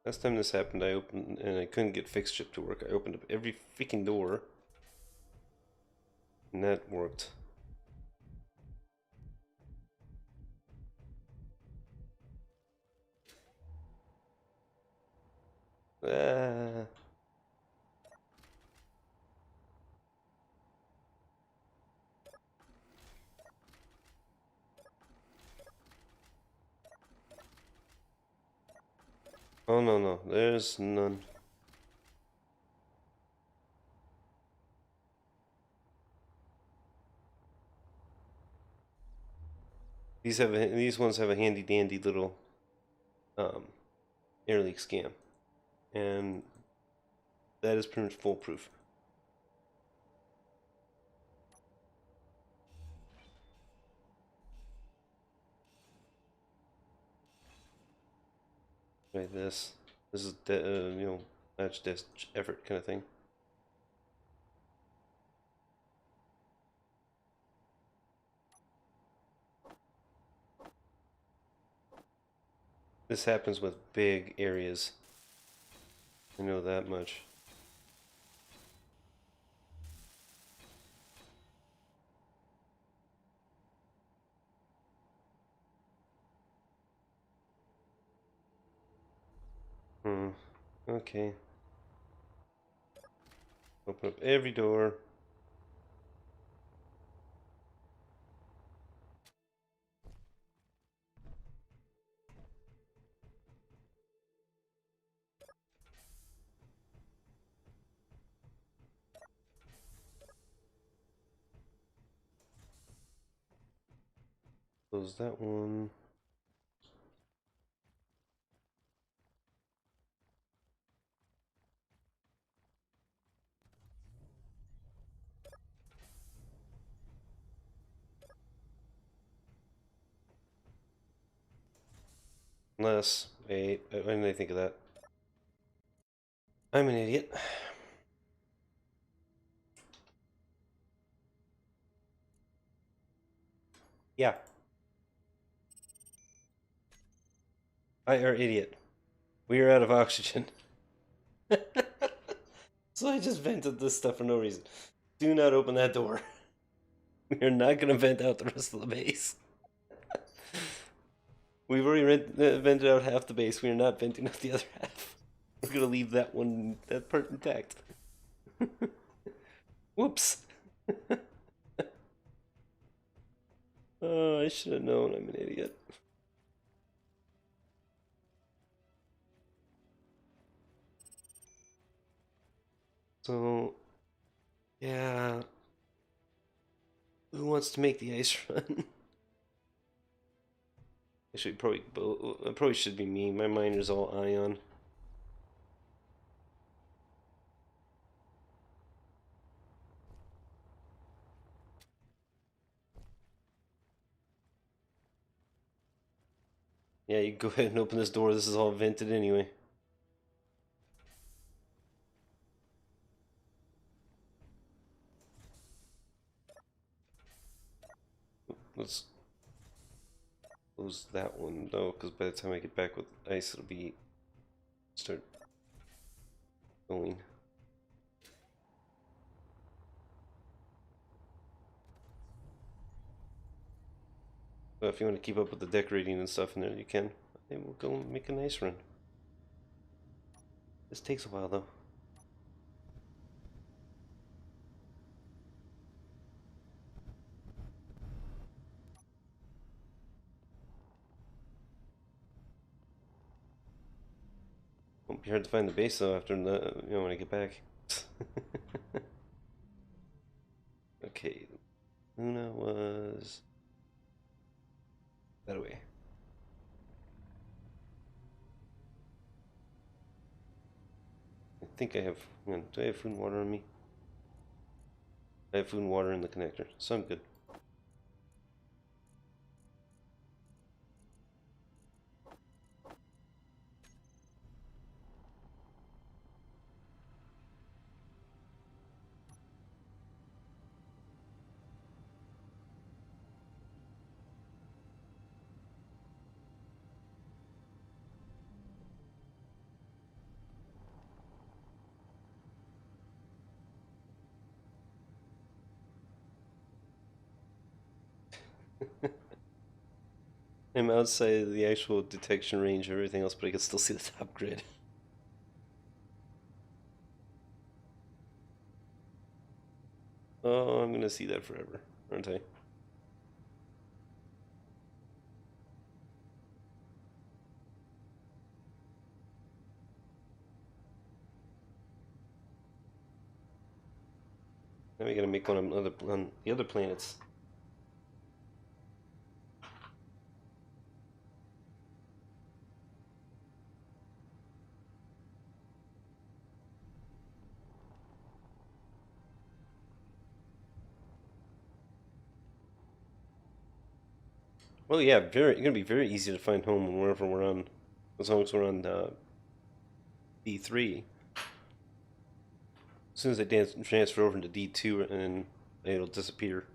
Last time this happened, I opened and I couldn't get fixed ship to work. I opened up every freaking door, and that worked. Ah. Oh no, no, there's none. These ones have a handy dandy little um, air leak scam, and that is pretty much foolproof. Right, this is match test effort kind of thing. This happens with big areas. I know that much. Hmm. Okay. Open up every door. Close that one. Unless, wait, why didn't I think of that? I'm an idiot. Yeah, I are idiot. We are out of oxygen. So I just vented this stuff for no reason. Do not open that door. We are not going to vent out the rest of the base. We've already vented out half the base. We are not venting out the other half. We're going to leave that part intact. Whoops. Oh, I should have known. I'm an idiot. So, yeah. Who wants to make the ice run? Actually, probably should be me. My miner's all ion. Yeah, you go ahead and open this door. This is all vented anyway. Let's close that one though, because by the time I get back with ice, it'll be start going. So if you want to keep up with the decorating and stuff in there, you can. And we'll go make a nice run. This takes a while though. Won't be hard to find the base though after when I get back. Okay, Luna was that way. I think I have. Do I have food and water on me? I have food and water in the connector, so I'm good. I'm outside of the actual detection range of everything else, but I can still see the top grid. Oh, I'm gonna see that forever, aren't I? Now we gotta make one on the other planets. Well, yeah, it's gonna be very easy to find home wherever we're on, as long as we're on D3. As soon as I transfer over into D2, and it'll disappear.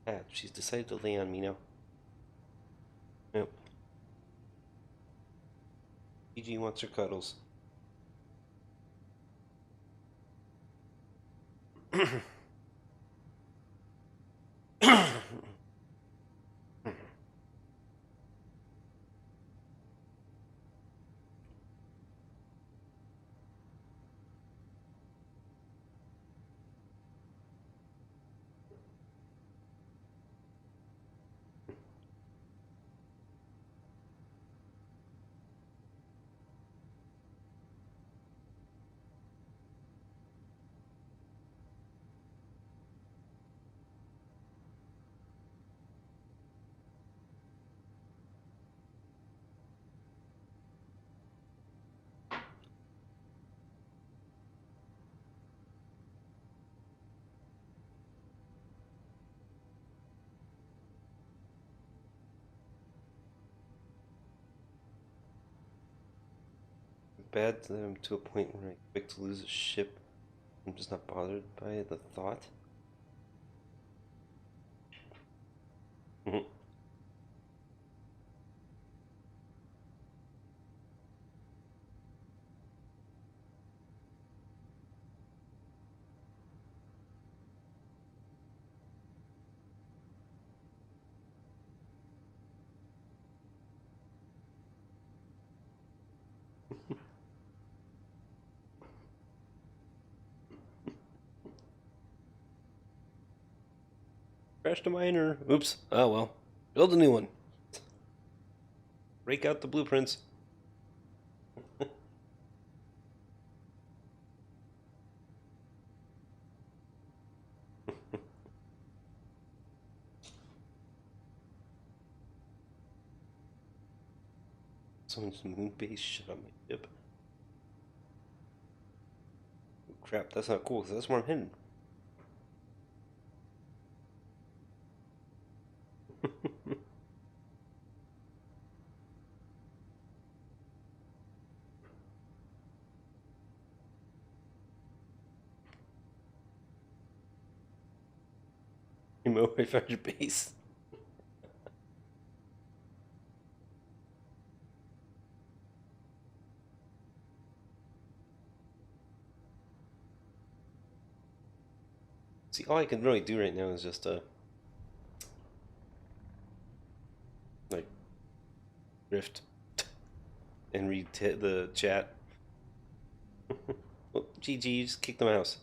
Ah, she's decided to lay on me now. Yep. PG wants her cuddles. Bad that I'm to a point where I expect to lose a ship. I'm just not bothered by the thought. Crashed a miner. Oops. Oh well. Build a new one. Break out the blueprints. Someone's moon base shit on my ship. Oh, crap, that's not cool, because that's where I'm heading. Emo, I found your base. See, all I can really do right now is just, like, drift and read the chat. Oh, GG, just kick the mouse.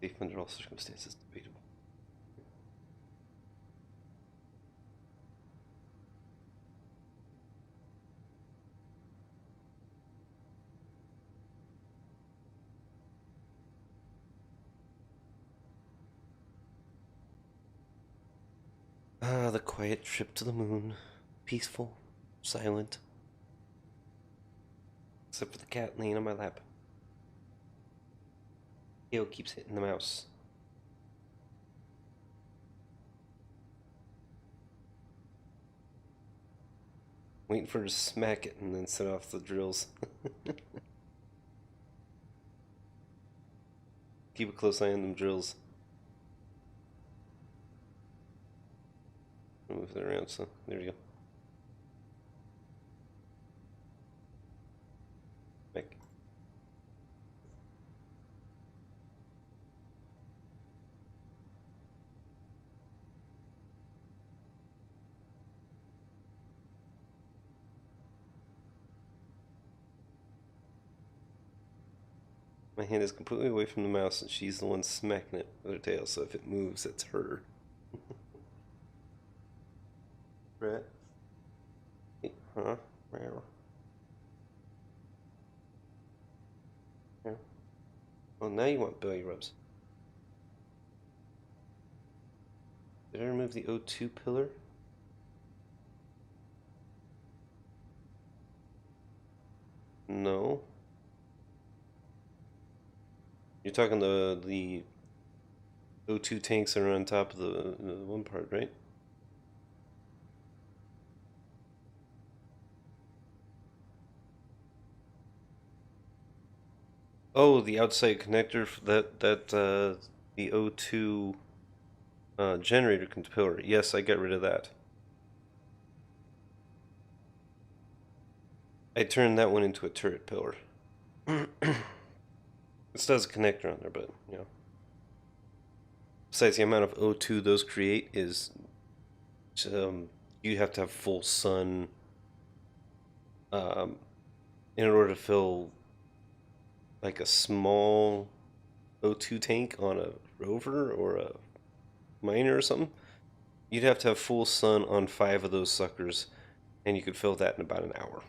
Safe under all circumstances, debatable. Ah, the quiet trip to the moon. Peaceful, silent. Except for the cat laying on my lap. Kale keeps hitting the mouse. Waiting for her to smack it and then set off the drills. Keep a close eye on them drills. I'll move that around, so there we go. Back. My hand is completely away from the mouse, and she's the one smacking it with her tail, so if it moves, it's her. Brett? Huh? Meow. Meow. Oh, now you want belly rubs. Did I remove the O2 pillar? No. You're talking the O2 tanks that are on top of the one part, right? Oh, the outside connector that the O2 generator pillar. Yes, I got rid of that. I turned that one into a turret pillar. It still has a connector on there, but you know. Besides, the amount of O2 those create is, you have to have full sun um, in order to fill like a small O2 tank on a rover or a miner or something. You'd have to have full sun on 5 of those suckers, and you could fill that in about an hour.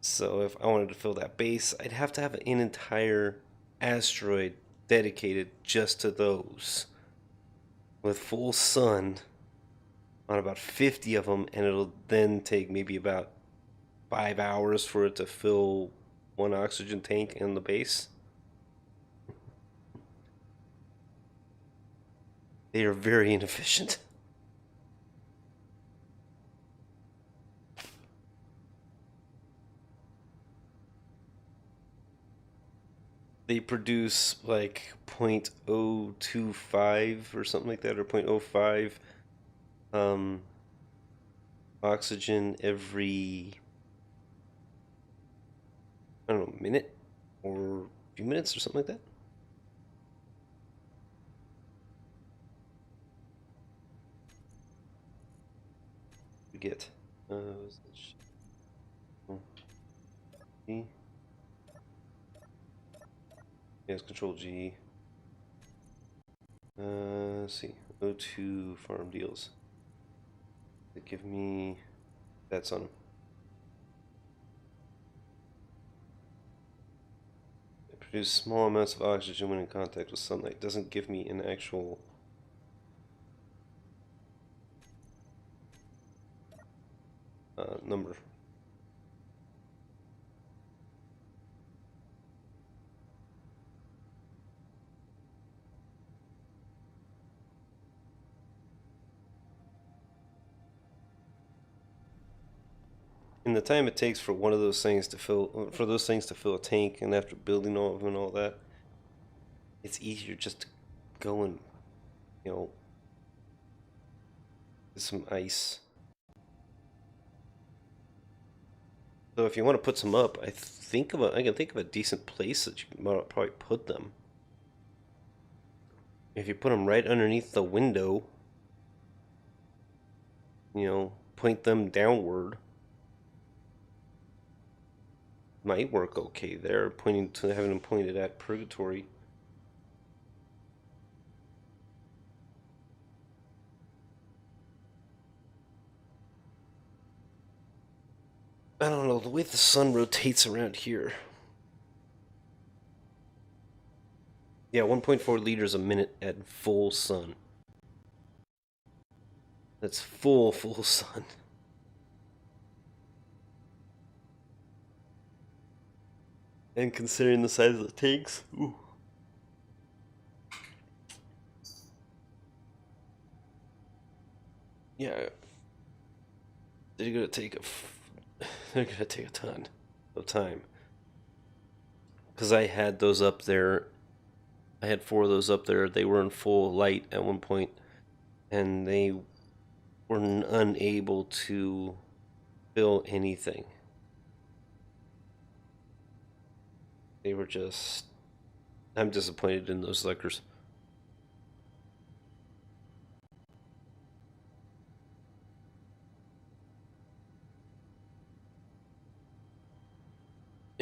So if I wanted to fill that base, I'd have to have an entire asteroid dedicated just to those with full sun on about 50 of them, and it'll then take maybe about 5 hours for it to fill one oxygen tank in the base. They are very inefficient. They produce like 0.025 or something like that, or 0.05 um, oxygen every, I don't know, minute or a few minutes or something like that. Forget. G. Yes, Control G. Let's see. O2 farm deals. They give me. That's on them. They produce small amounts of oxygen when in contact with sunlight. Doesn't give me an actual. Number. In the time it takes for one of those things to fill a tank, and after building all of them and all that, it's easier just to go and, you know, get some ice. So if you want to put some up, I can think of a decent place that you can probably put them. If you put them right underneath the window, you know, point them downward, might work okay there. Having them pointed at purgatory. I don't know, the way the sun rotates around here. Yeah, 1.4 liters a minute at full sun. That's full sun. And considering the size of the tanks, ooh. Yeah, they're gonna take they're gonna take a ton of time. Because I had those up there. I had 4 of those up there. They were in full light at one point, and they were unable to fill anything. They were just. I'm disappointed in those suckers.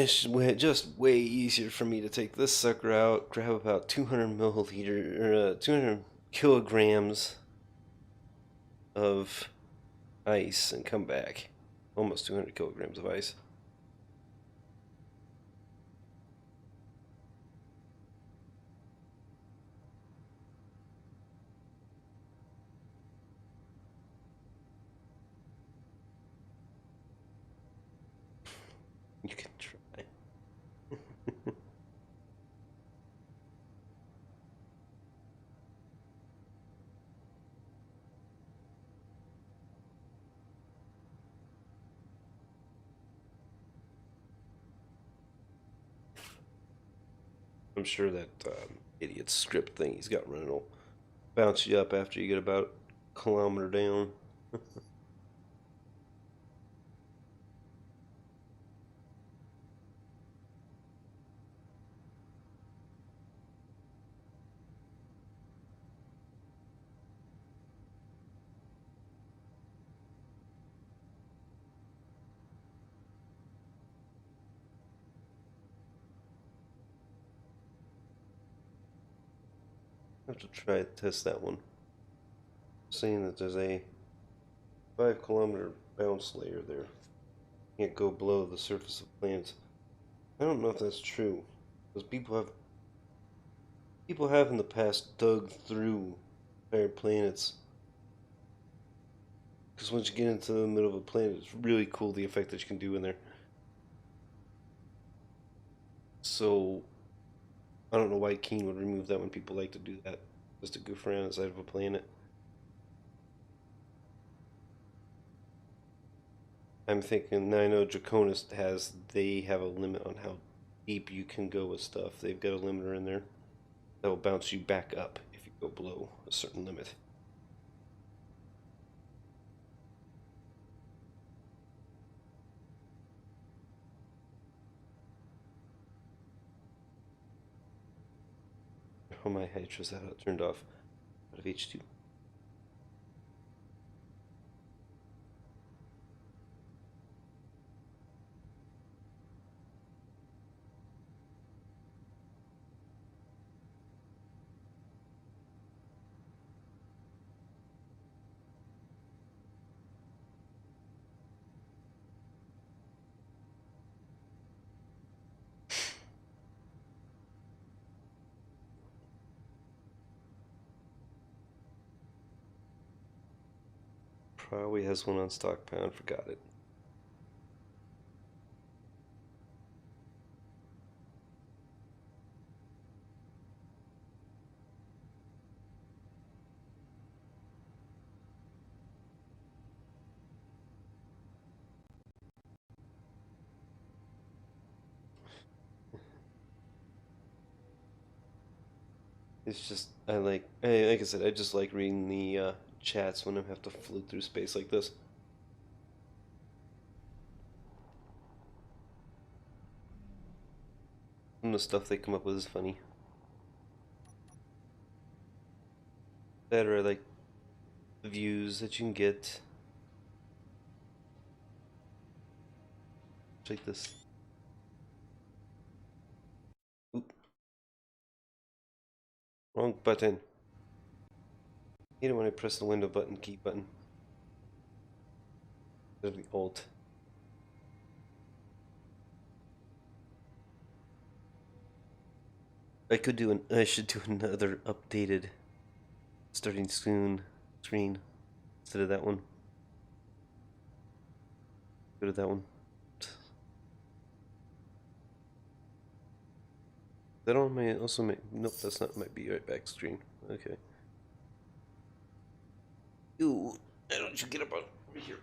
It's just way easier for me to take this sucker out, grab about 200 milliliter or 200 kilograms of ice, and come back. Almost 200 kilograms of ice. You can try. I'm sure that idiot script thing he's got running will bounce you up after you get about a kilometer down. I have to try to test that one. Saying that there's a 5 kilometer bounce layer there. Can't go below the surface of planets. I don't know if that's true, because people have in the past dug through entire planets. Because once you get into the middle of a planet, it's really cool the effect that you can do in there. So I don't know why Keen would remove that when people like to do that, just to goof around inside of a planet. I'm thinking, now I know draconis they have a limit on how deep you can go with stuff. They've got a limiter in there that will bounce you back up if you go below a certain limit. Oh, my Hydra's out, turned off out of H2. Probably has one on stockpile, forgot it. It's just, like I said, I just like reading the chats when I have to float through space like this. And the stuff they come up with is funny. Better, I like the views that you can get. Take this. Oop, wrong button. I hate it when I press the window button, key button. There's the alt. I should do another updated starting soon screen instead of that one. Go to that one. That on my also my nope, that's not my Be Right Back screen. Okay. Ooh, why don't you get up over here?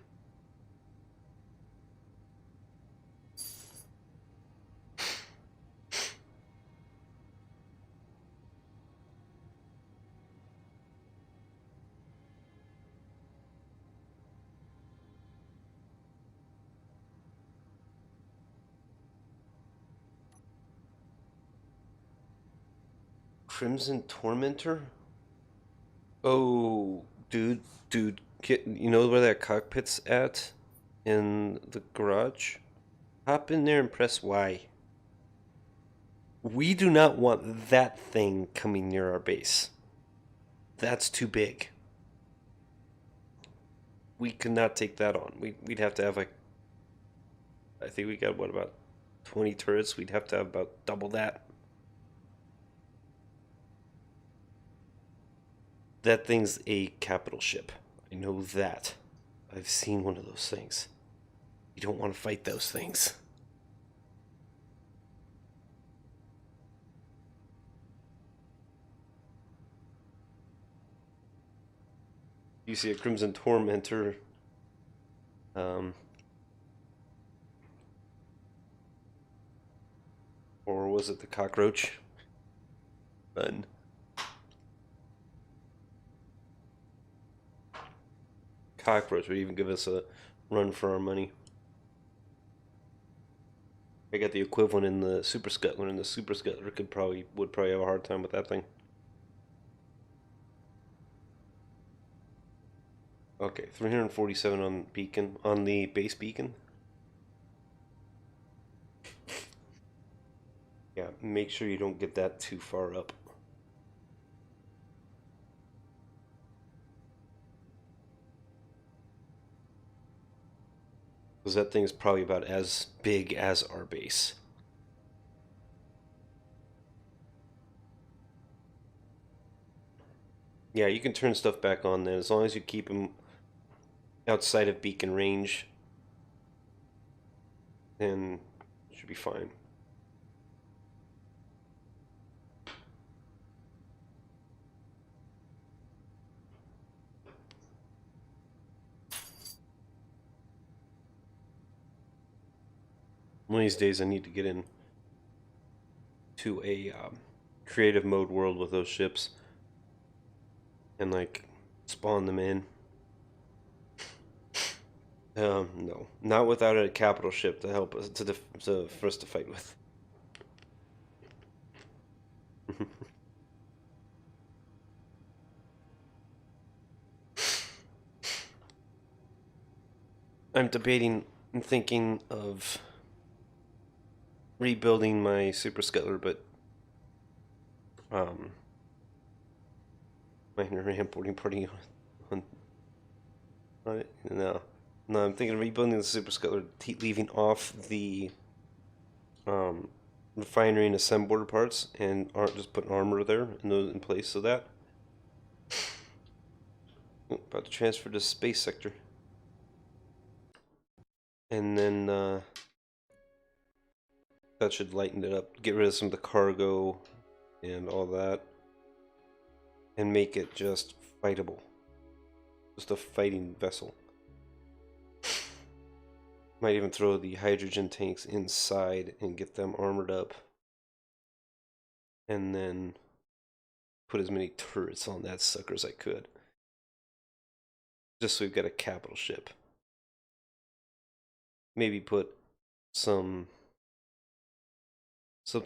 Crimson Tormentor? Oh, dude, you know where that cockpit's at in the garage? Hop in there and press Y. We do not want that thing coming near our base. That's too big. We could not take that on. We'd have to have like, I think we got what, about 20 turrets? We'd have to have about double that. That thing's a capital ship. I know that. I've seen one of those things. You don't want to fight those things. You see a Crimson Tormentor. Or was it the cockroach? Run. Cockroach would even give us a run for our money. I got the equivalent in the Super Scuttler, and the Super Scuttler would probably have a hard time with that thing. Okay, 347 on beacon, on the base beacon. Yeah, make sure you don't get that too far up. Because that thing is probably about as big as our base. Yeah, you can turn stuff back on then, as long as you keep them outside of beacon range, then it should be fine. One of these days I need to get in to a creative mode world with those ships and like spawn them in. No, not without a capital ship to help us for us to fight with. I'm debating and thinking of rebuilding my Super Scuttler, but my ramporting party on it. No, I'm thinking of rebuilding the Super Scuttler, leaving off the refinery and assembler parts, and just putting armor there and those in place of that. Oh, about to transfer to space sector, and then that should lighten it up. Get rid of some of the cargo and all that, and make it just fightable. Just a fighting vessel. Might even throw the hydrogen tanks inside and get them armored up. And then put as many turrets on that sucker as I could. Just so we've got a capital ship. Maybe put something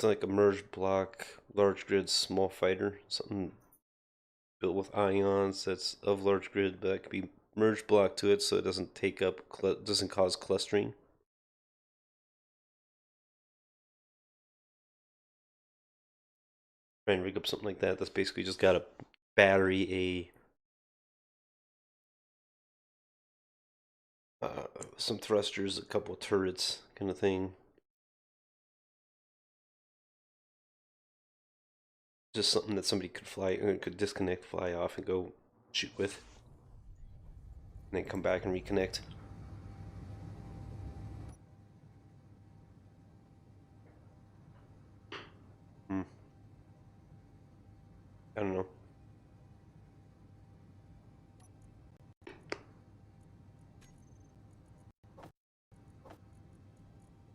like a merged block, large grid, small fighter. Something built with ions that's of large grid, but that could be merged block to it so it doesn't doesn't cause clustering. Try and rig up something like that. That's basically just got a battery, some thrusters, a couple of turrets, kind of thing. Just something that somebody could could disconnect, fly off, and go shoot with, and then come back and reconnect. I don't know.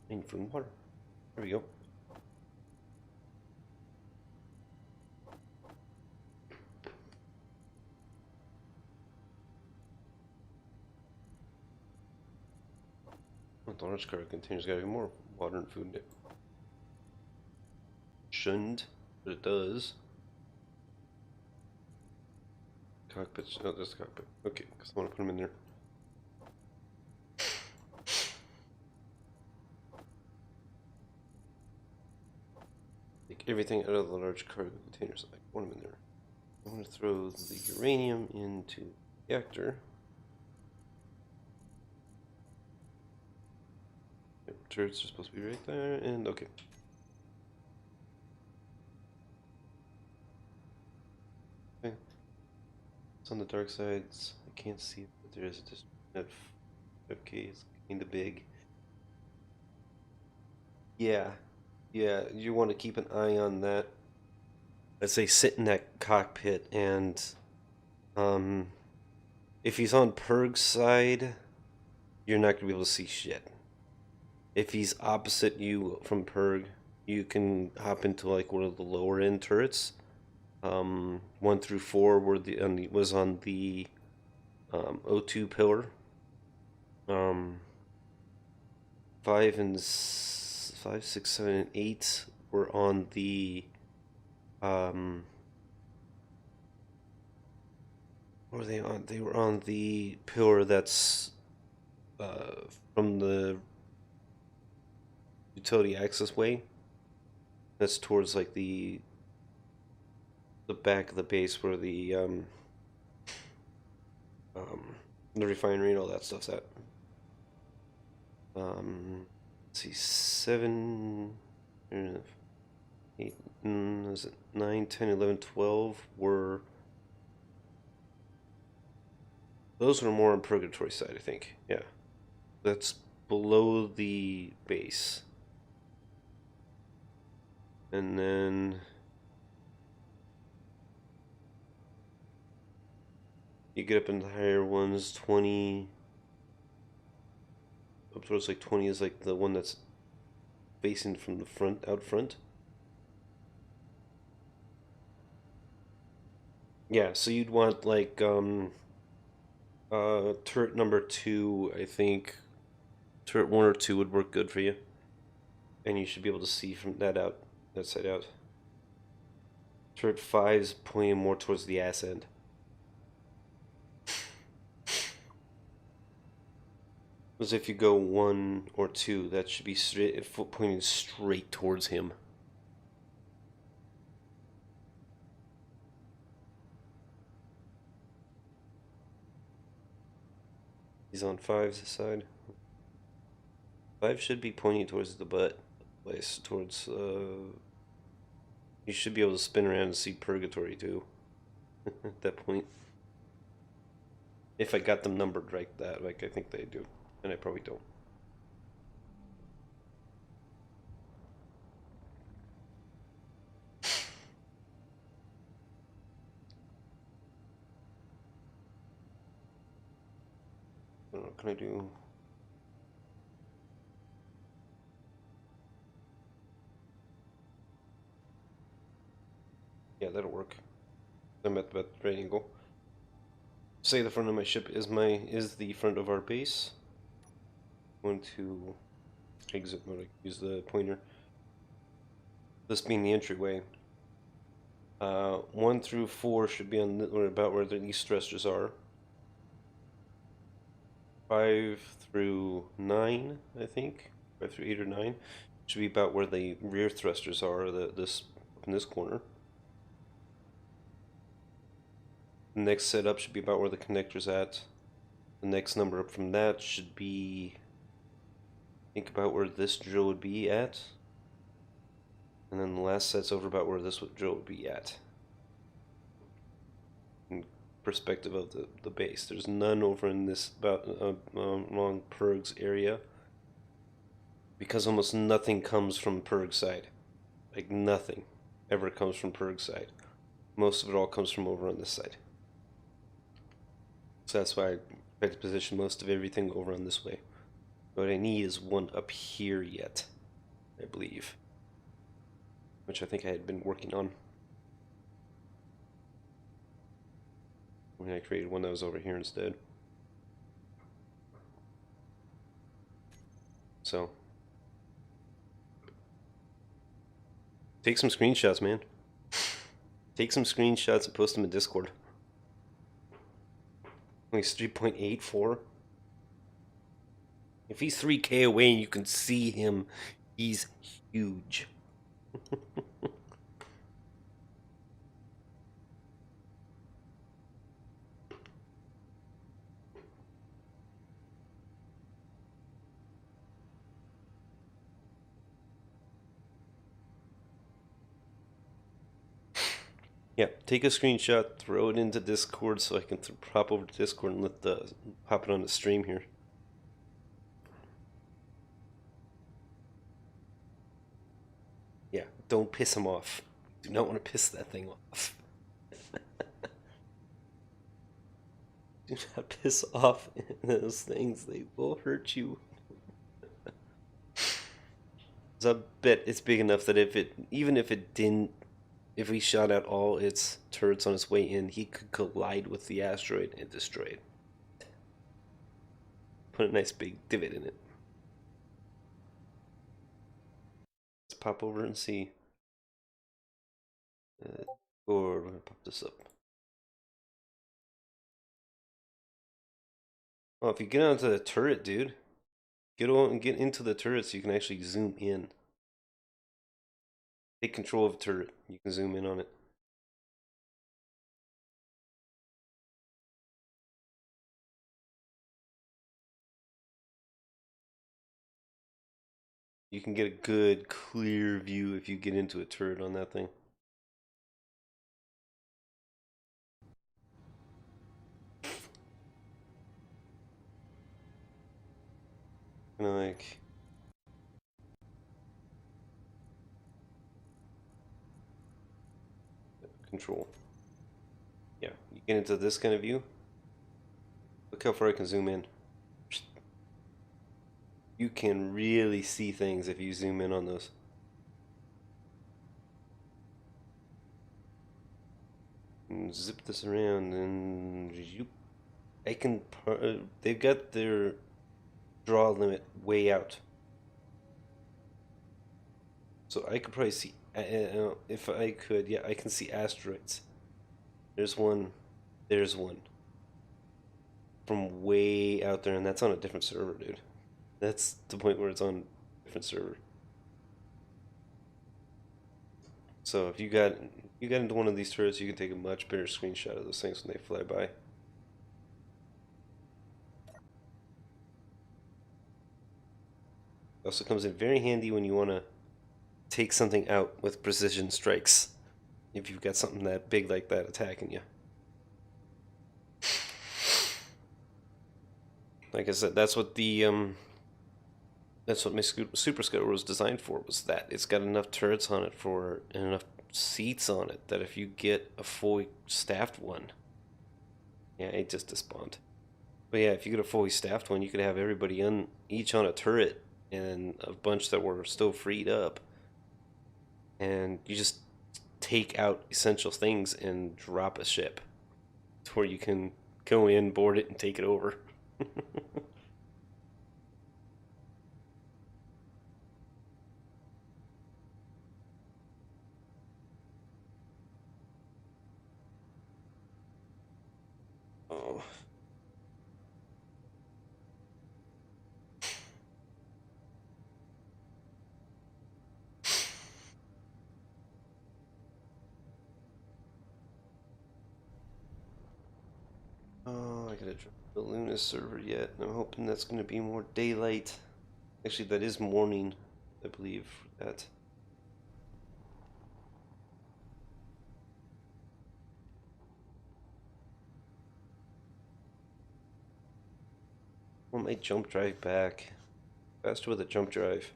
I need food and water. There we go. The large cargo container's gotta be more water and food in it. Shouldn't, but it does. Cockpits. Oh, there's the cockpit. Okay, because I want to put them in there. everything out of the large cargo containers. I want them in there. I'm going to throw the uranium into the reactor. Yep, turrets are supposed to be right there, and okay. Okay. It's on the dark sides. I can't see it, but there is a district. Okay, it's kind of big. Yeah, you want to keep an eye on that. Let's say sit in that cockpit, and if he's on Purg's side, you're not gonna be able to see shit. If he's opposite you from Purg, you can hop into like one of the lower end turrets. 1 through 4 was on the O2 pillar. 5, 6, 7, and 8 were on the what were they on? They were on the pillar that's from the utility access way. That's towards like the back of the base where the refinery and all that stuff's at. Let's see, 7, 8, is it 9, 10, 11, 12 were. Those were more on Purgatory side, I think. Yeah. That's below the base. And then you get up in the higher ones, 20. Up towards like 20 is like the one that's facing from the front, out front. Yeah, so you'd want like turret number 2, I think. Turret 1 or 2 would work good for you. And you should be able to see from that side out. Turret 5 is pointing more towards the ass end. Because if you go 1 or 2, that should be pointing straight towards him. He's on 5's side. 5 should be pointing towards the butt place, towards you should be able to spin around and see Purgatory too. At that point. If I got them numbered right that, like I think they do. And I probably don't. What can I do? Yeah, that'll work. I'm at the right angle. Say the front of my ship is the front of our base. I'm going to exit mode. Use the pointer. This being the entryway. 1 through 4 should be on about where the east thrusters are. 5 through 9, I think. 5 through 8 or 9 should be about where the rear thrusters are. This in this corner. The next setup should be about where the connector's at. The next number up from that should be, think about where this drill would be at. And then the last set's over about where this drill would be at. In perspective of the base. There's none over in this, about along Purg's area. Because almost nothing comes from Purg's side. Like nothing ever comes from Purg's side. Most of it all comes from over on this side. So that's why I try to position most of everything over on this way. What I need is one up here yet, I believe. Which I think I had been working on. When I created one that was over here instead. So. Take some screenshots, man. Take some screenshots and post them in Discord. Only 3.84. If he's 3K away and you can see him, he's huge. Yeah, take a screenshot, throw it into Discord so I can hop over to Discord and hop it on the stream here. Yeah, don't piss him off. Do not want to piss that thing off. Do not piss off those things. They will hurt you. So I bet it's big enough that even if it didn't, if we shot out all its turrets on its way in, he could collide with the asteroid and destroy it. Put a nice big divot in it. Let's pop over and see. Or we're gonna pop this up. Oh, if you get onto the turret, dude, get on and get into the turret so you can actually zoom in. Take control of a turret. You can zoom in on it. You can get a good, clear view if you get into a turret on that thing. And like, control. Yeah, you get into this kind of view. Look how far I can zoom in. You can really see things if you zoom in on those. And zip this around and I can. They've got their draw limit way out, so I could probably see. If I could, yeah, I can see asteroids. There's one. There's one from way out there, and that's on a different server, dude. That's the point where it's on a different server. So if you got into one of these turrets, you can take a much better screenshot of those things when they fly by. It also comes in very handy when you want to take something out with precision strikes. If you've got something that big like that attacking you. Like I said, that's what my Super Scouter was designed for. Was that it's got enough turrets on it for and enough seats on it that if you get a fully staffed one, yeah, it just despawned. But yeah, if you get a fully staffed one, you could have everybody on each on a turret and a bunch that were still freed up, and you just take out essential things and drop a ship to where you can go in, board it, and take it over. Oh. Oh, I gotta drop the Luna server yet. I'm hoping that's gonna be more daylight. Actually, that is morning, I believe, for that. I want my jump drive back. Faster with a jump drive.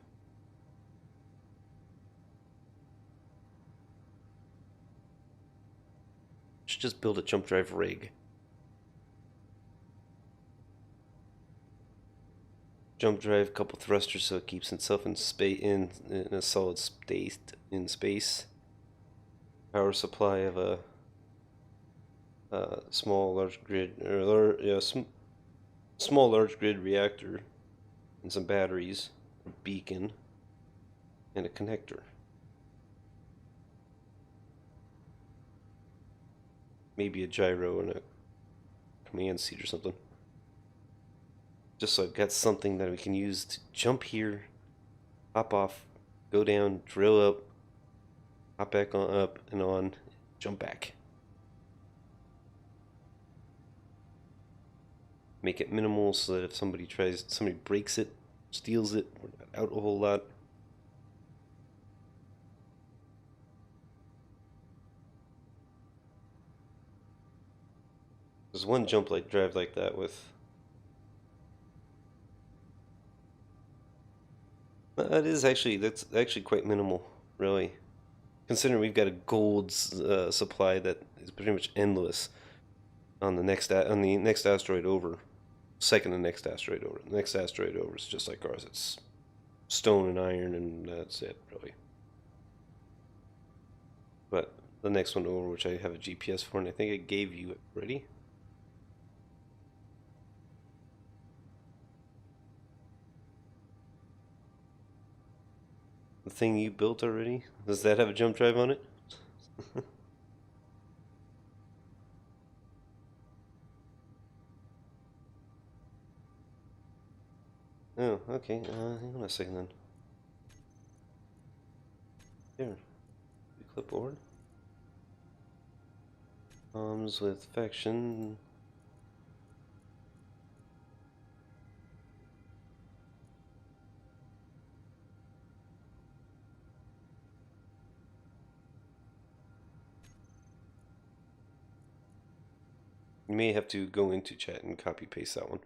Should just build a jump drive rig. Jump drive, couple thrusters so it keeps itself in space in a solid state in space. Power supply of a small large grid small large grid reactor and some batteries, a beacon, and a connector. Maybe a gyro and a command seat or something. Just so I've got something that we can use to jump here, hop off, go down, drill up, hop back on up and on, jump back. Make it minimal so that if somebody breaks it, steals it, we're not out a whole lot. There's one jump like drive like that with. That's actually quite minimal, really. Considering we've got a gold supply that is pretty much endless on the next asteroid over, second to next asteroid over. The next asteroid over is just like ours. It's stone and iron, and that's it, really. But the next one over, which I have a GPS for, and I think I gave you it already. The thing you built already? Does that have a jump drive on it? Oh, okay. Hang on a second then. Here, clipboard. Comes with faction. You may have to go into chat and copy paste that one.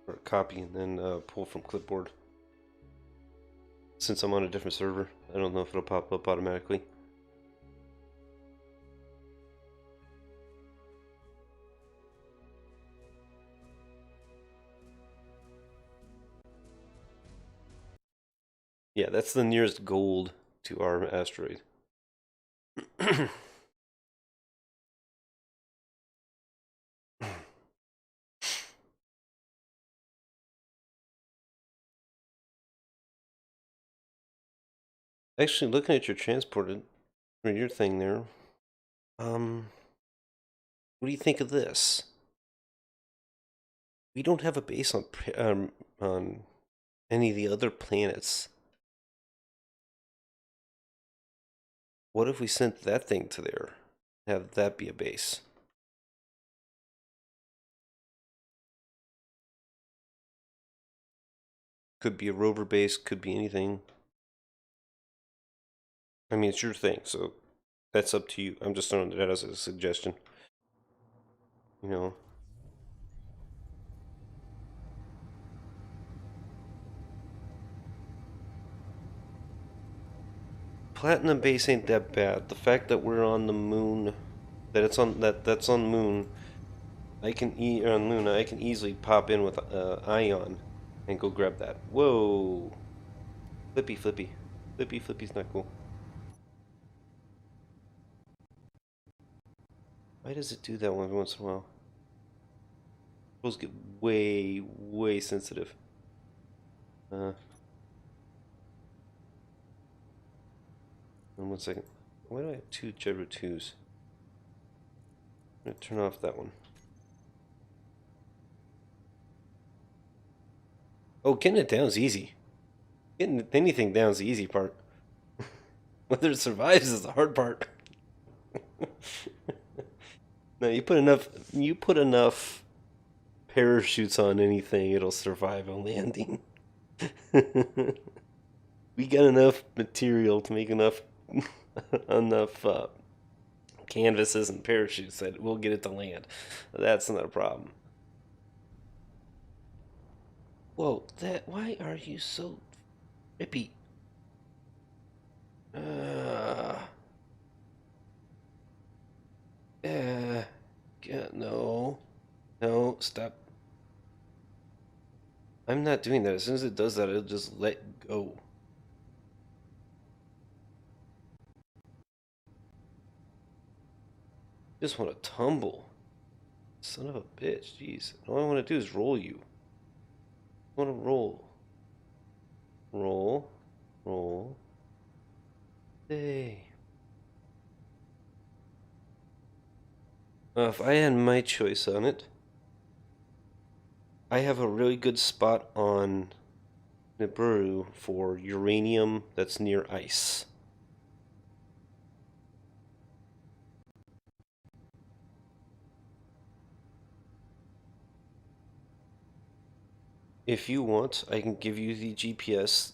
Or copy and then pull from clipboard. Since I'm on a different server, I don't know if it'll pop up automatically. Yeah, that's the nearest gold to our asteroid. Actually, looking at your transported, or your thing there, what do you think of this? We don't have a base on any of the other planets. What if we sent that thing to there? Have that be a base? Could be a rover base, could be anything. I mean, it's your thing, so that's up to you. I'm just throwing it out as a suggestion. You know. Platinum base ain't that bad. The fact that we're on the moon, that it's on that's on moon, on Luna. I can easily pop in with Ion and go grab that. Whoa, flippy, flippy, flippy, flippy's not cool. Why does it do that every once in a while? Those get way, way sensitive. Uh, 1 second. Why do I have two Jebra 2s? I'm gonna turn off that one. Oh, getting it down is easy. Getting anything down is the easy part. Whether it survives is the hard part. No, you put enough parachutes on anything, it'll survive a landing. We got enough material to make enough enough canvases and parachutes that we'll get it to land. That's not a problem. Whoa, why are you so rippy? Uh, no. No, stop. I'm not doing that. As soon as it does that, it'll just let go. Just want to tumble. Son of a bitch, jeez. All I want to do is roll you. I want to roll. Roll. Roll. Hey. If I had my choice on it, I have a really good spot on Nibiru for uranium that's near ice. If you want, I can give you the GPS.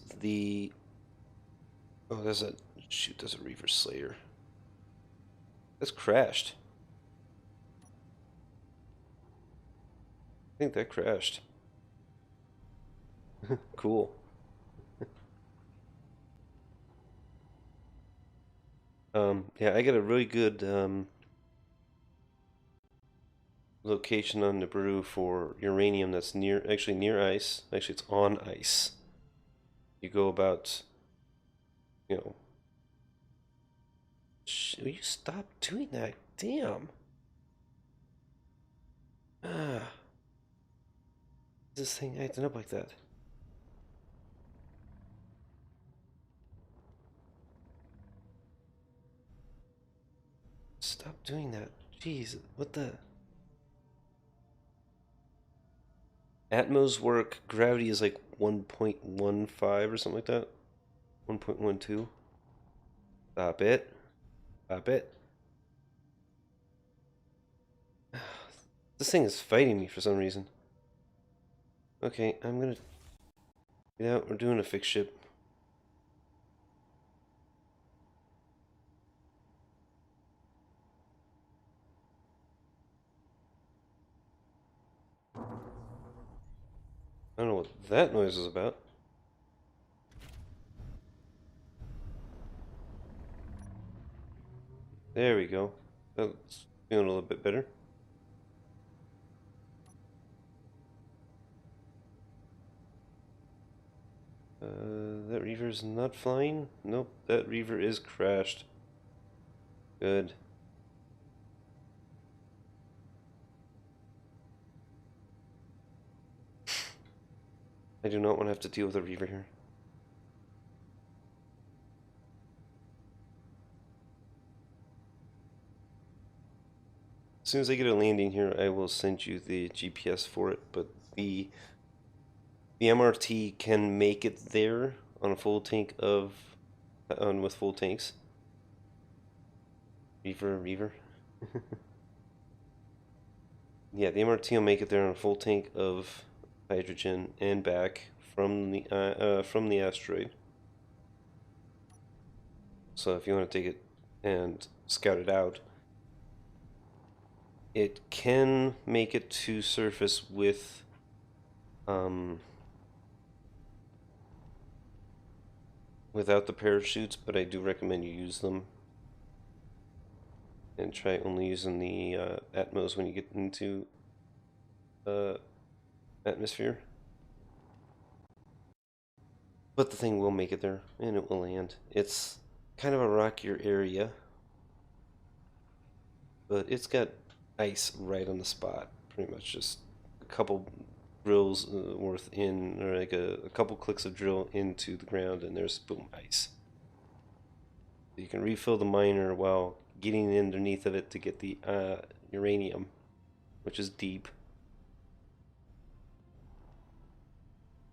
Oh, there's a shoot. There's a Reaver Slayer. That's crashed. I think that crashed. Cool. Yeah, I got a really good location on Nibiru for uranium that's actually near ice. Actually, it's on ice. You go about, you know, will you stop doing that? Damn. Ah, this thing acting up like that. Stop doing that. Jeez, what the? Atmos work, gravity is like 1.15 or something like that. 1.12. Stop it. Stop it. This thing is fighting me for some reason. Okay, I'm gonna get out. We're doing a fixed ship. I don't know what that noise is about. There we go. That's feeling a little bit better. That Reaver is not flying? Nope, that Reaver is crashed. Good. I do not want to have to deal with a Reaver here. As soon as I get a landing here, I will send you the GPS for it, but the MRT can make it there on a full tank of with full tanks. Reaver. Yeah, the MRT will make it there on a full tank of hydrogen and back from the asteroid. So if you want to take it and scout it out, it can make it to surface with without the parachutes, but I do recommend you use them and try only using the Atmos when you get into atmosphere. But the thing will make it there and it will land. It's kind of a rockier area, but it's got ice right on the spot. Pretty much just a couple drills worth in, or like a couple clicks of drill into the ground, and there's boom, ice. You can refill the miner while getting underneath of it to get the uranium, which is deep.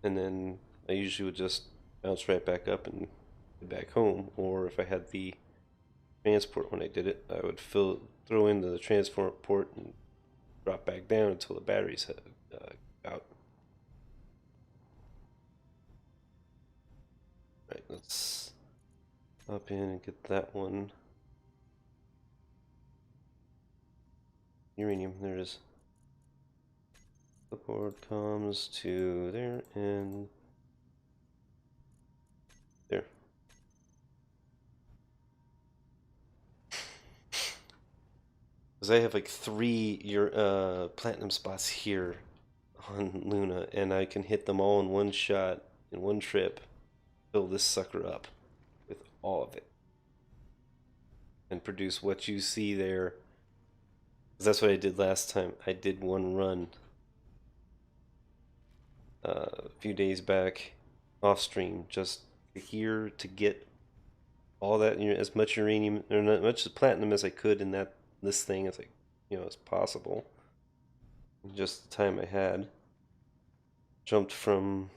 And then I usually would just bounce right back up and get back home. Or if I had the transport when I did it, I would throw into the transport port and drop back down until the batteries had out. Right, let's hop in and get that one. Uranium, there it is. Clipboard comes to there and there. Because I have like 3 platinum spots here on Luna, and I can hit them all in one shot, in one trip, fill this sucker up with all of it, and produce what you see there. 'Cause that's what I did last time. I did one run a few days back off stream, just here to get all that, as much uranium or not much platinum as I could in this thing as as possible. Just the time I had. Jumped from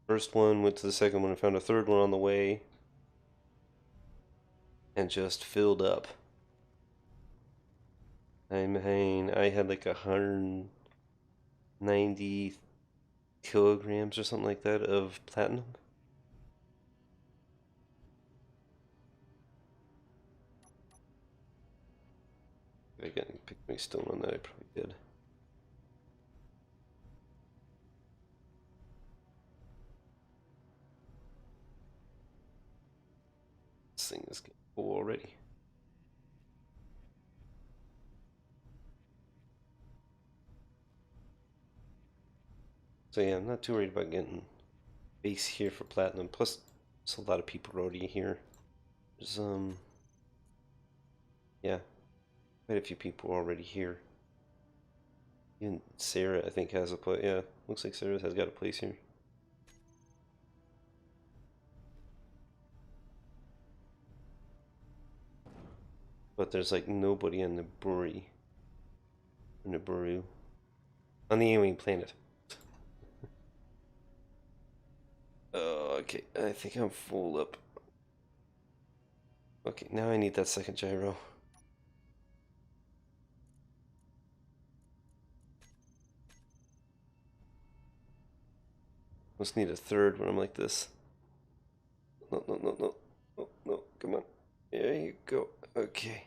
first one, went to the second one, and found a third one on the way, and just filled up. I mean, I had like 190 kilograms or something like that of platinum. If I got picked any stone on that, I probably did. This thing is getting full already. So yeah, I'm not too worried about getting base here for platinum. Plus, there's a lot of people already here. There's yeah, quite a few people already here. Even Sarah, I think, has a place. Yeah, looks like Sarah has got a place here. But there's like nobody in the brewery. In the brew. On the alien planet. Oh, okay. I think I'm full up. Okay, now I need that second gyro. Must need a third when I'm like this. No, no, no, no. No, no, come on. There you go. Okay.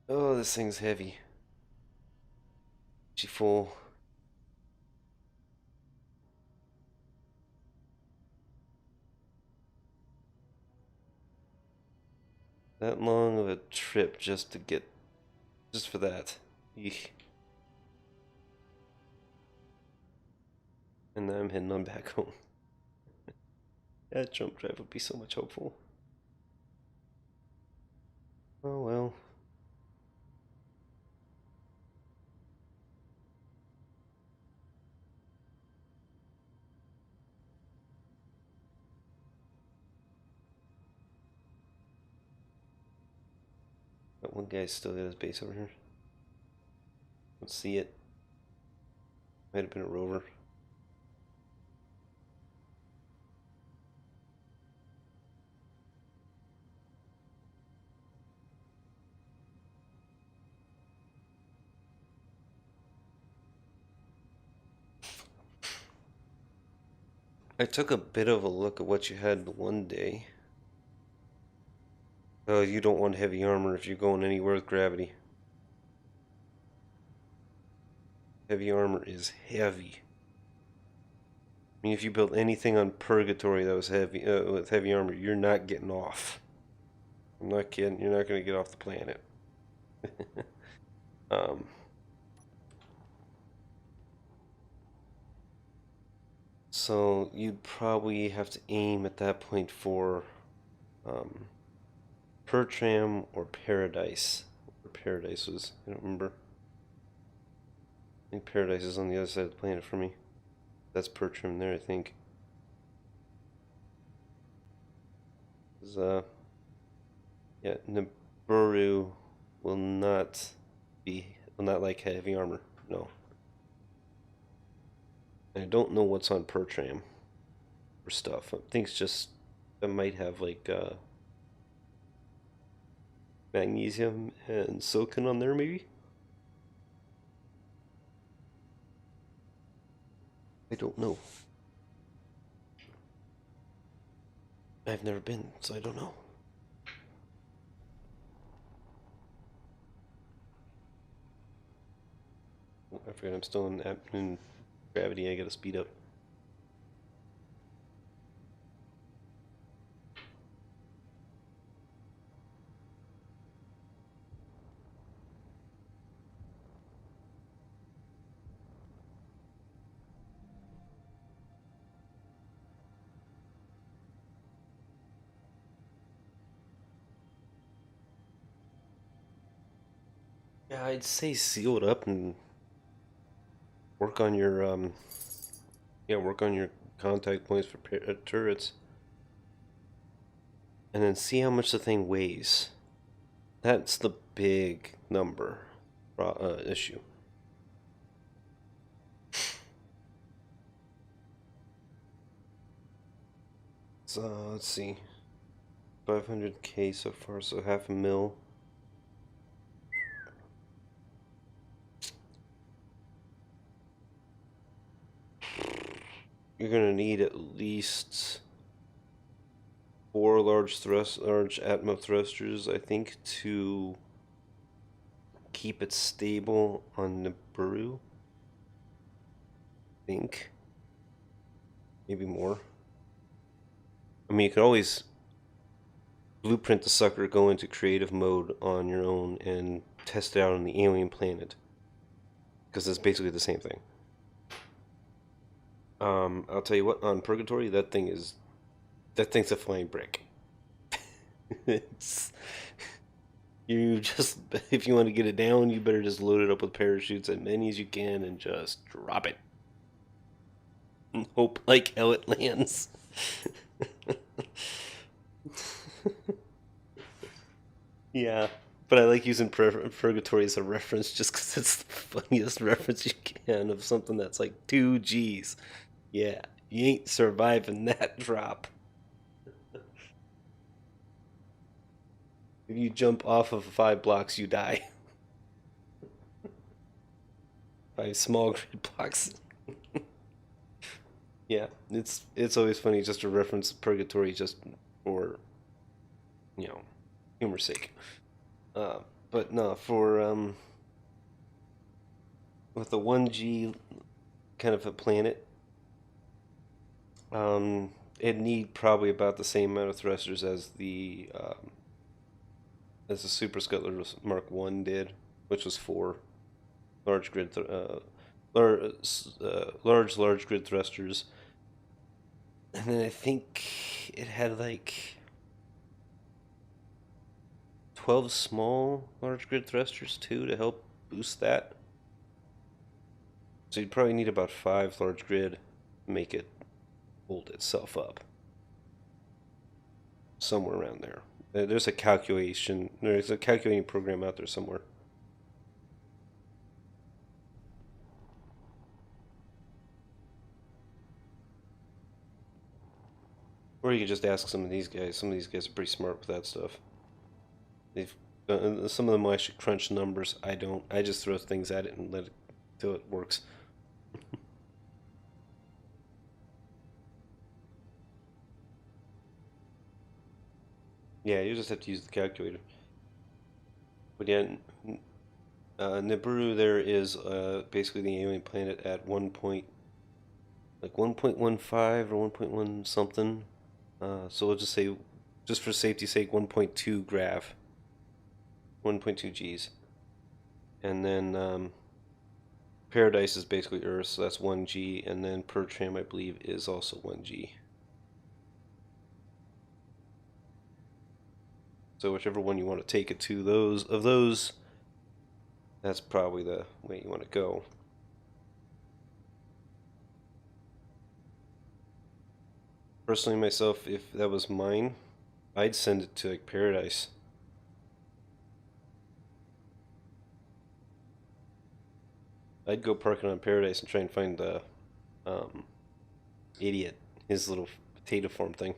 Oh, this thing's heavy. She full. That long of a trip just to get, just for that. Eek. And now I'm heading on back home. That jump drive would be so much hopeful. Oh well. That one guy's still got his base over here. Let's see it. Might have been a rover. I took a bit of a look at what you had one day. You don't want heavy armor if you're going anywhere with gravity. Heavy armor is heavy. I mean, if you built anything on Purgatory that was heavy with heavy armor, you're not getting off. I'm not kidding. You're not going to get off the planet. um, so you'd probably have to aim at that point for Pertram or Paradise. Where Paradise was, I don't remember. I think Paradise is on the other side of the planet for me. That's Pertram there, I think. Yeah, Nibiru will not like heavy armor. No. I don't know what's on Pertram for stuff. I think it's just I might have like magnesium and silicon on there maybe. I don't know. I've never been, so I don't know. Oh, I forgot I'm still in gravity. I gotta speed up. Yeah, I'd say seal it up and work on your work on your contact points for turrets, and then see how much the thing weighs. That's the big number issue. So let's see, 500k so far, so half a mil. You're gonna need at least 4 large atmo thrusters, I think, to keep it stable on Nibiru. I think. Maybe more. I mean, you could always blueprint the sucker, go into creative mode on your own, and test it out on the alien planet. Because it's basically the same thing. I'll tell you what, on Purgatory, that thing's a flying brick. It's, you just, if you want to get it down, you better just load it up with parachutes, as many as you can, and just drop it. And hope like hell it lands. Yeah, but I like using Purgatory as a reference just because it's the funniest reference you can of something that's like 2 Gs. Yeah, you ain't surviving that drop. If you jump off of 5 blocks, you die. 5 small grid blocks. Yeah, it's always funny just to reference Purgatory just for, you know, humor's sake. Uh, but no, for with the 1G kind of a planet, it'd need probably about the same amount of thrusters as the Super Scuttler Mark 1 did, which was 4 large grid, large grid thrusters, and then I think it had like 12 small large grid thrusters too to help boost that. So you'd probably need about 5 large grid to make it hold itself up. Somewhere around there. There's a calculating program out there somewhere. Or you could just ask some of these guys. Some of these guys are pretty smart with that stuff. They've some of them will actually crunch numbers. I don't. I just throw things at it and let it till it works. Yeah, you just have to use the calculator. But yeah, Nibiru there is basically the alien planet at 1.15 or 1.1 something. So we'll just say, just for safety's sake, 1.2 grav, 1.2 Gs, and then Paradise is basically Earth, so that's 1G, and then Pertram I believe is also 1G. So whichever one you want to take it to, those, that's probably the way you want to go. Personally, myself, if that was mine, I'd send it to like Paradise. I'd go parking on Paradise and try and find the um, idiot, his little potato farm thing.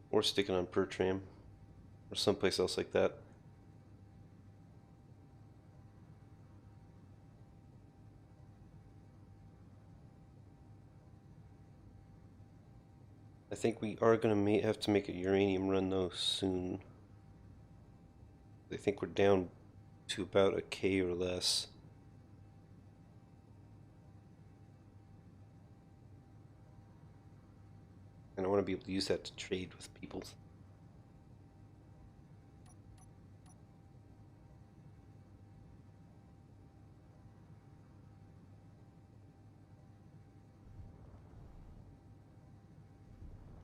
Or stick it on Pertram or someplace else like that. I think we are going to have to make a uranium run though soon. I think we're down to about a K or less. And I want to be able to use that to trade with people.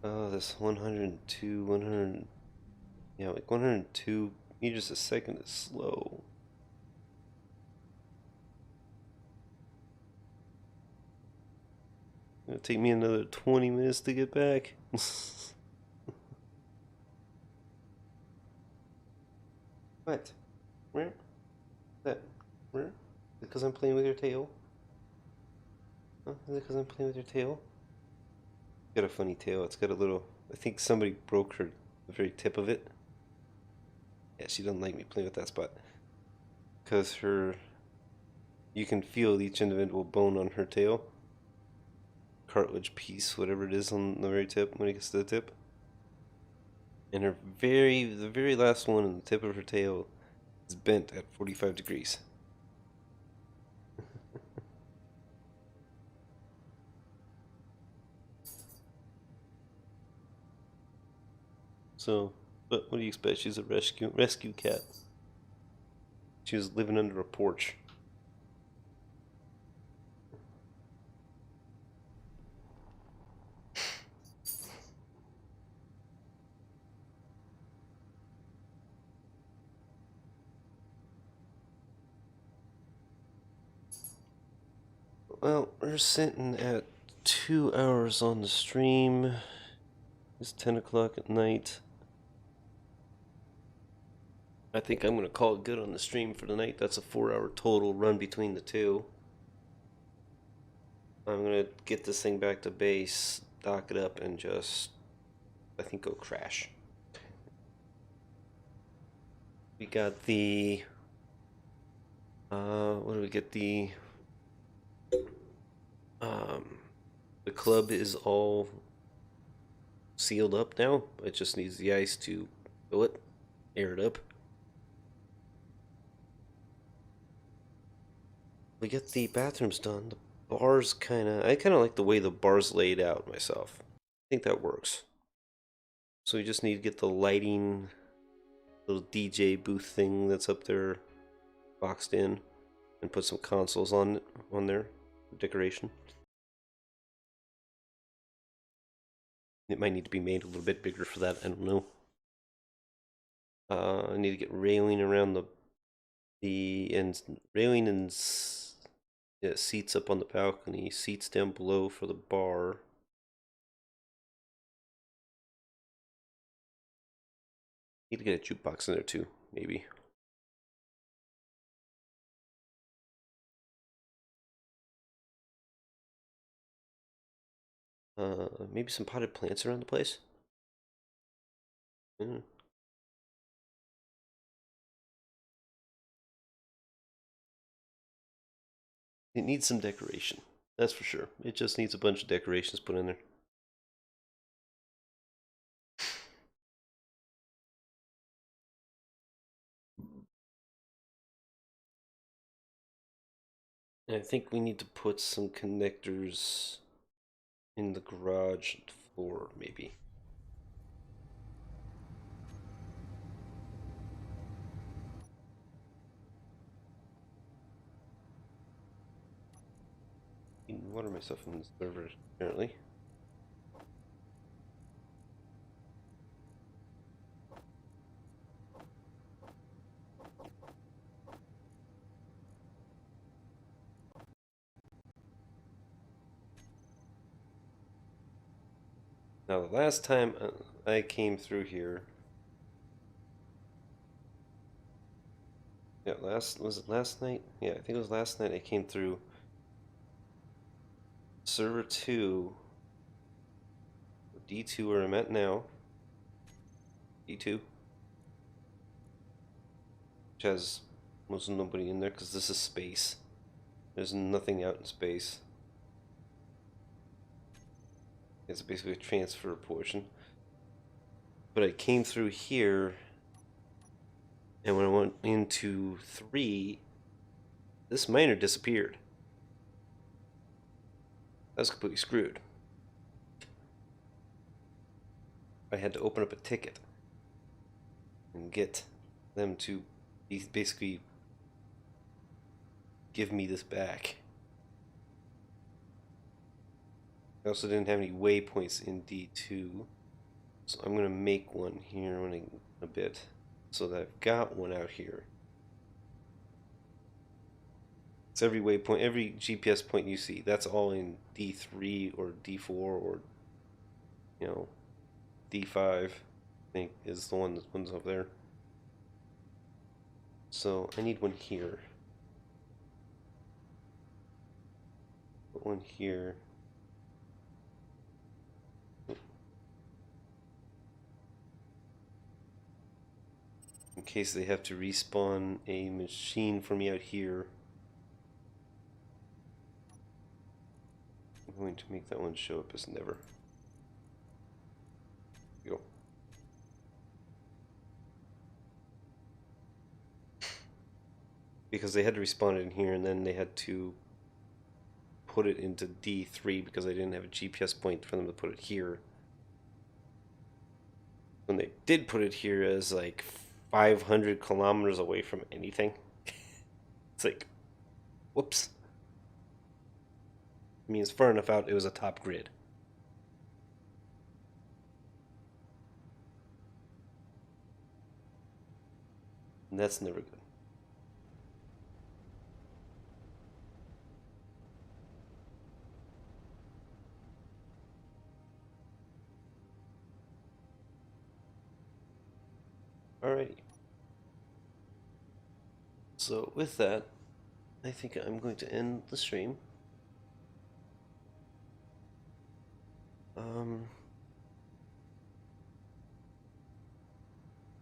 Oh, this 102, 100, yeah, like 102 meters a second is slow. It'll take me another 20 minutes to get back. What? Where? That? Where? Is it because I'm playing with your tail? Huh? Is it because I'm playing with your tail? It's got a funny tail. It's got a little. I think somebody broke the very tip of it. Yeah, she doesn't like me playing with that spot. Because her. You can feel each individual bone on her tail cartilage piece, whatever it is on the very tip when it gets to the tip. And the very last one on the tip of her tail is bent at 45 degrees. So, but what do you expect? She's a rescue cat. She was living under a porch. Well, we're sitting at 2 hours on the stream. It's 10 o'clock at night. I think I'm going to call it good on the stream for tonight. That's a 4-hour total run between the two. I'm going to get this thing back to base, dock it up, and just, I think, go crash. We got the, what do we get? The club is all sealed up now. It just needs the ice to fill it, air it up. We get the bathrooms done. The bars I kind of like the way the bar's laid out myself. I think that works. So we just need to get the lighting, little DJ booth thing that's up there boxed in, and put some consoles on there, decoration. It might need to be made a little bit bigger for that. I don't know. I need to get railing around railing and yeah, seats up on the balcony, seats down below for the bar. Need to get a jukebox in there too, maybe. Maybe some potted plants around the place. Mm. It needs some decoration, that's for sure. It just needs a bunch of decorations put in there. And I think we need to put some connectors in the garage floor, maybe. I can water myself in the server, apparently. Now, the last time I came through here, yeah, was it last night? Yeah, I think it was last night I came through server 2, D2 where I'm at now, D2, which has most nobody in there because this is space. There's nothing out in space. It's basically a transfer portion. But I came through here, and when I went into 3, this miner disappeared. I was completely screwed. I had to open up a ticket and get them to basically give me this back. I also didn't have any waypoints in D2, so I'm going to make one here in a bit so that I've got one out here. It's every waypoint, every GPS point you see, that's all in D3 or D4 or, you know, D5, I think is the one's up there. So I need one here. Put one here. In case they have to respawn a machine for me out here. going to make that one show up as never. Go. Because they had to respawn it in here, and then they had to put it into D3 because they didn't have a GPS point for them to put it here. When they did put it here as like 500 kilometers away from anything, it's like, whoops. I mean, it's far enough out, it was a top grid. And that's never good. Alrighty. So with that, I think I'm going to end the stream.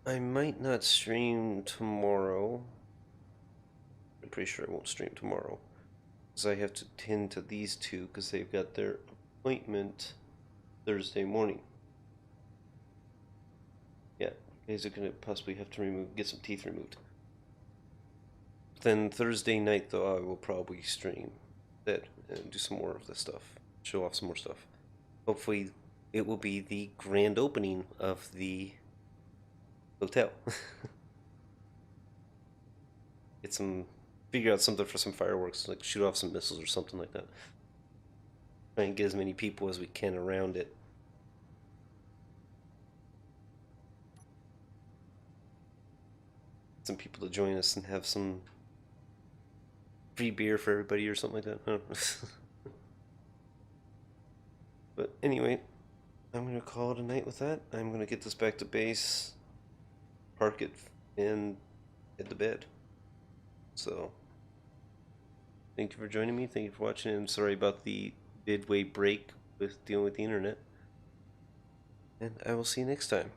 I might not stream tomorrow. I'm pretty sure I won't stream tomorrow. Because I have to tend to these two because they've got their appointment Thursday morning. Yeah, guys are going to possibly have to get some teeth removed. Then Thursday night, though, I will probably stream that and do some more of this stuff. Show off some more stuff. Hopefully, it will be the grand opening of the hotel. Figure out something for some fireworks, like shoot off some missiles or something like that. Try and get as many people as we can around it. Some people to join us and have some free beer for everybody or something like that. I don't know. But anyway, I'm going to call it a night with that. I'm going to get this back to base, park it, and head to bed. So, thank you for joining me. Thank you for watching. I'm sorry about the midway break with dealing with the internet. And I will see you next time.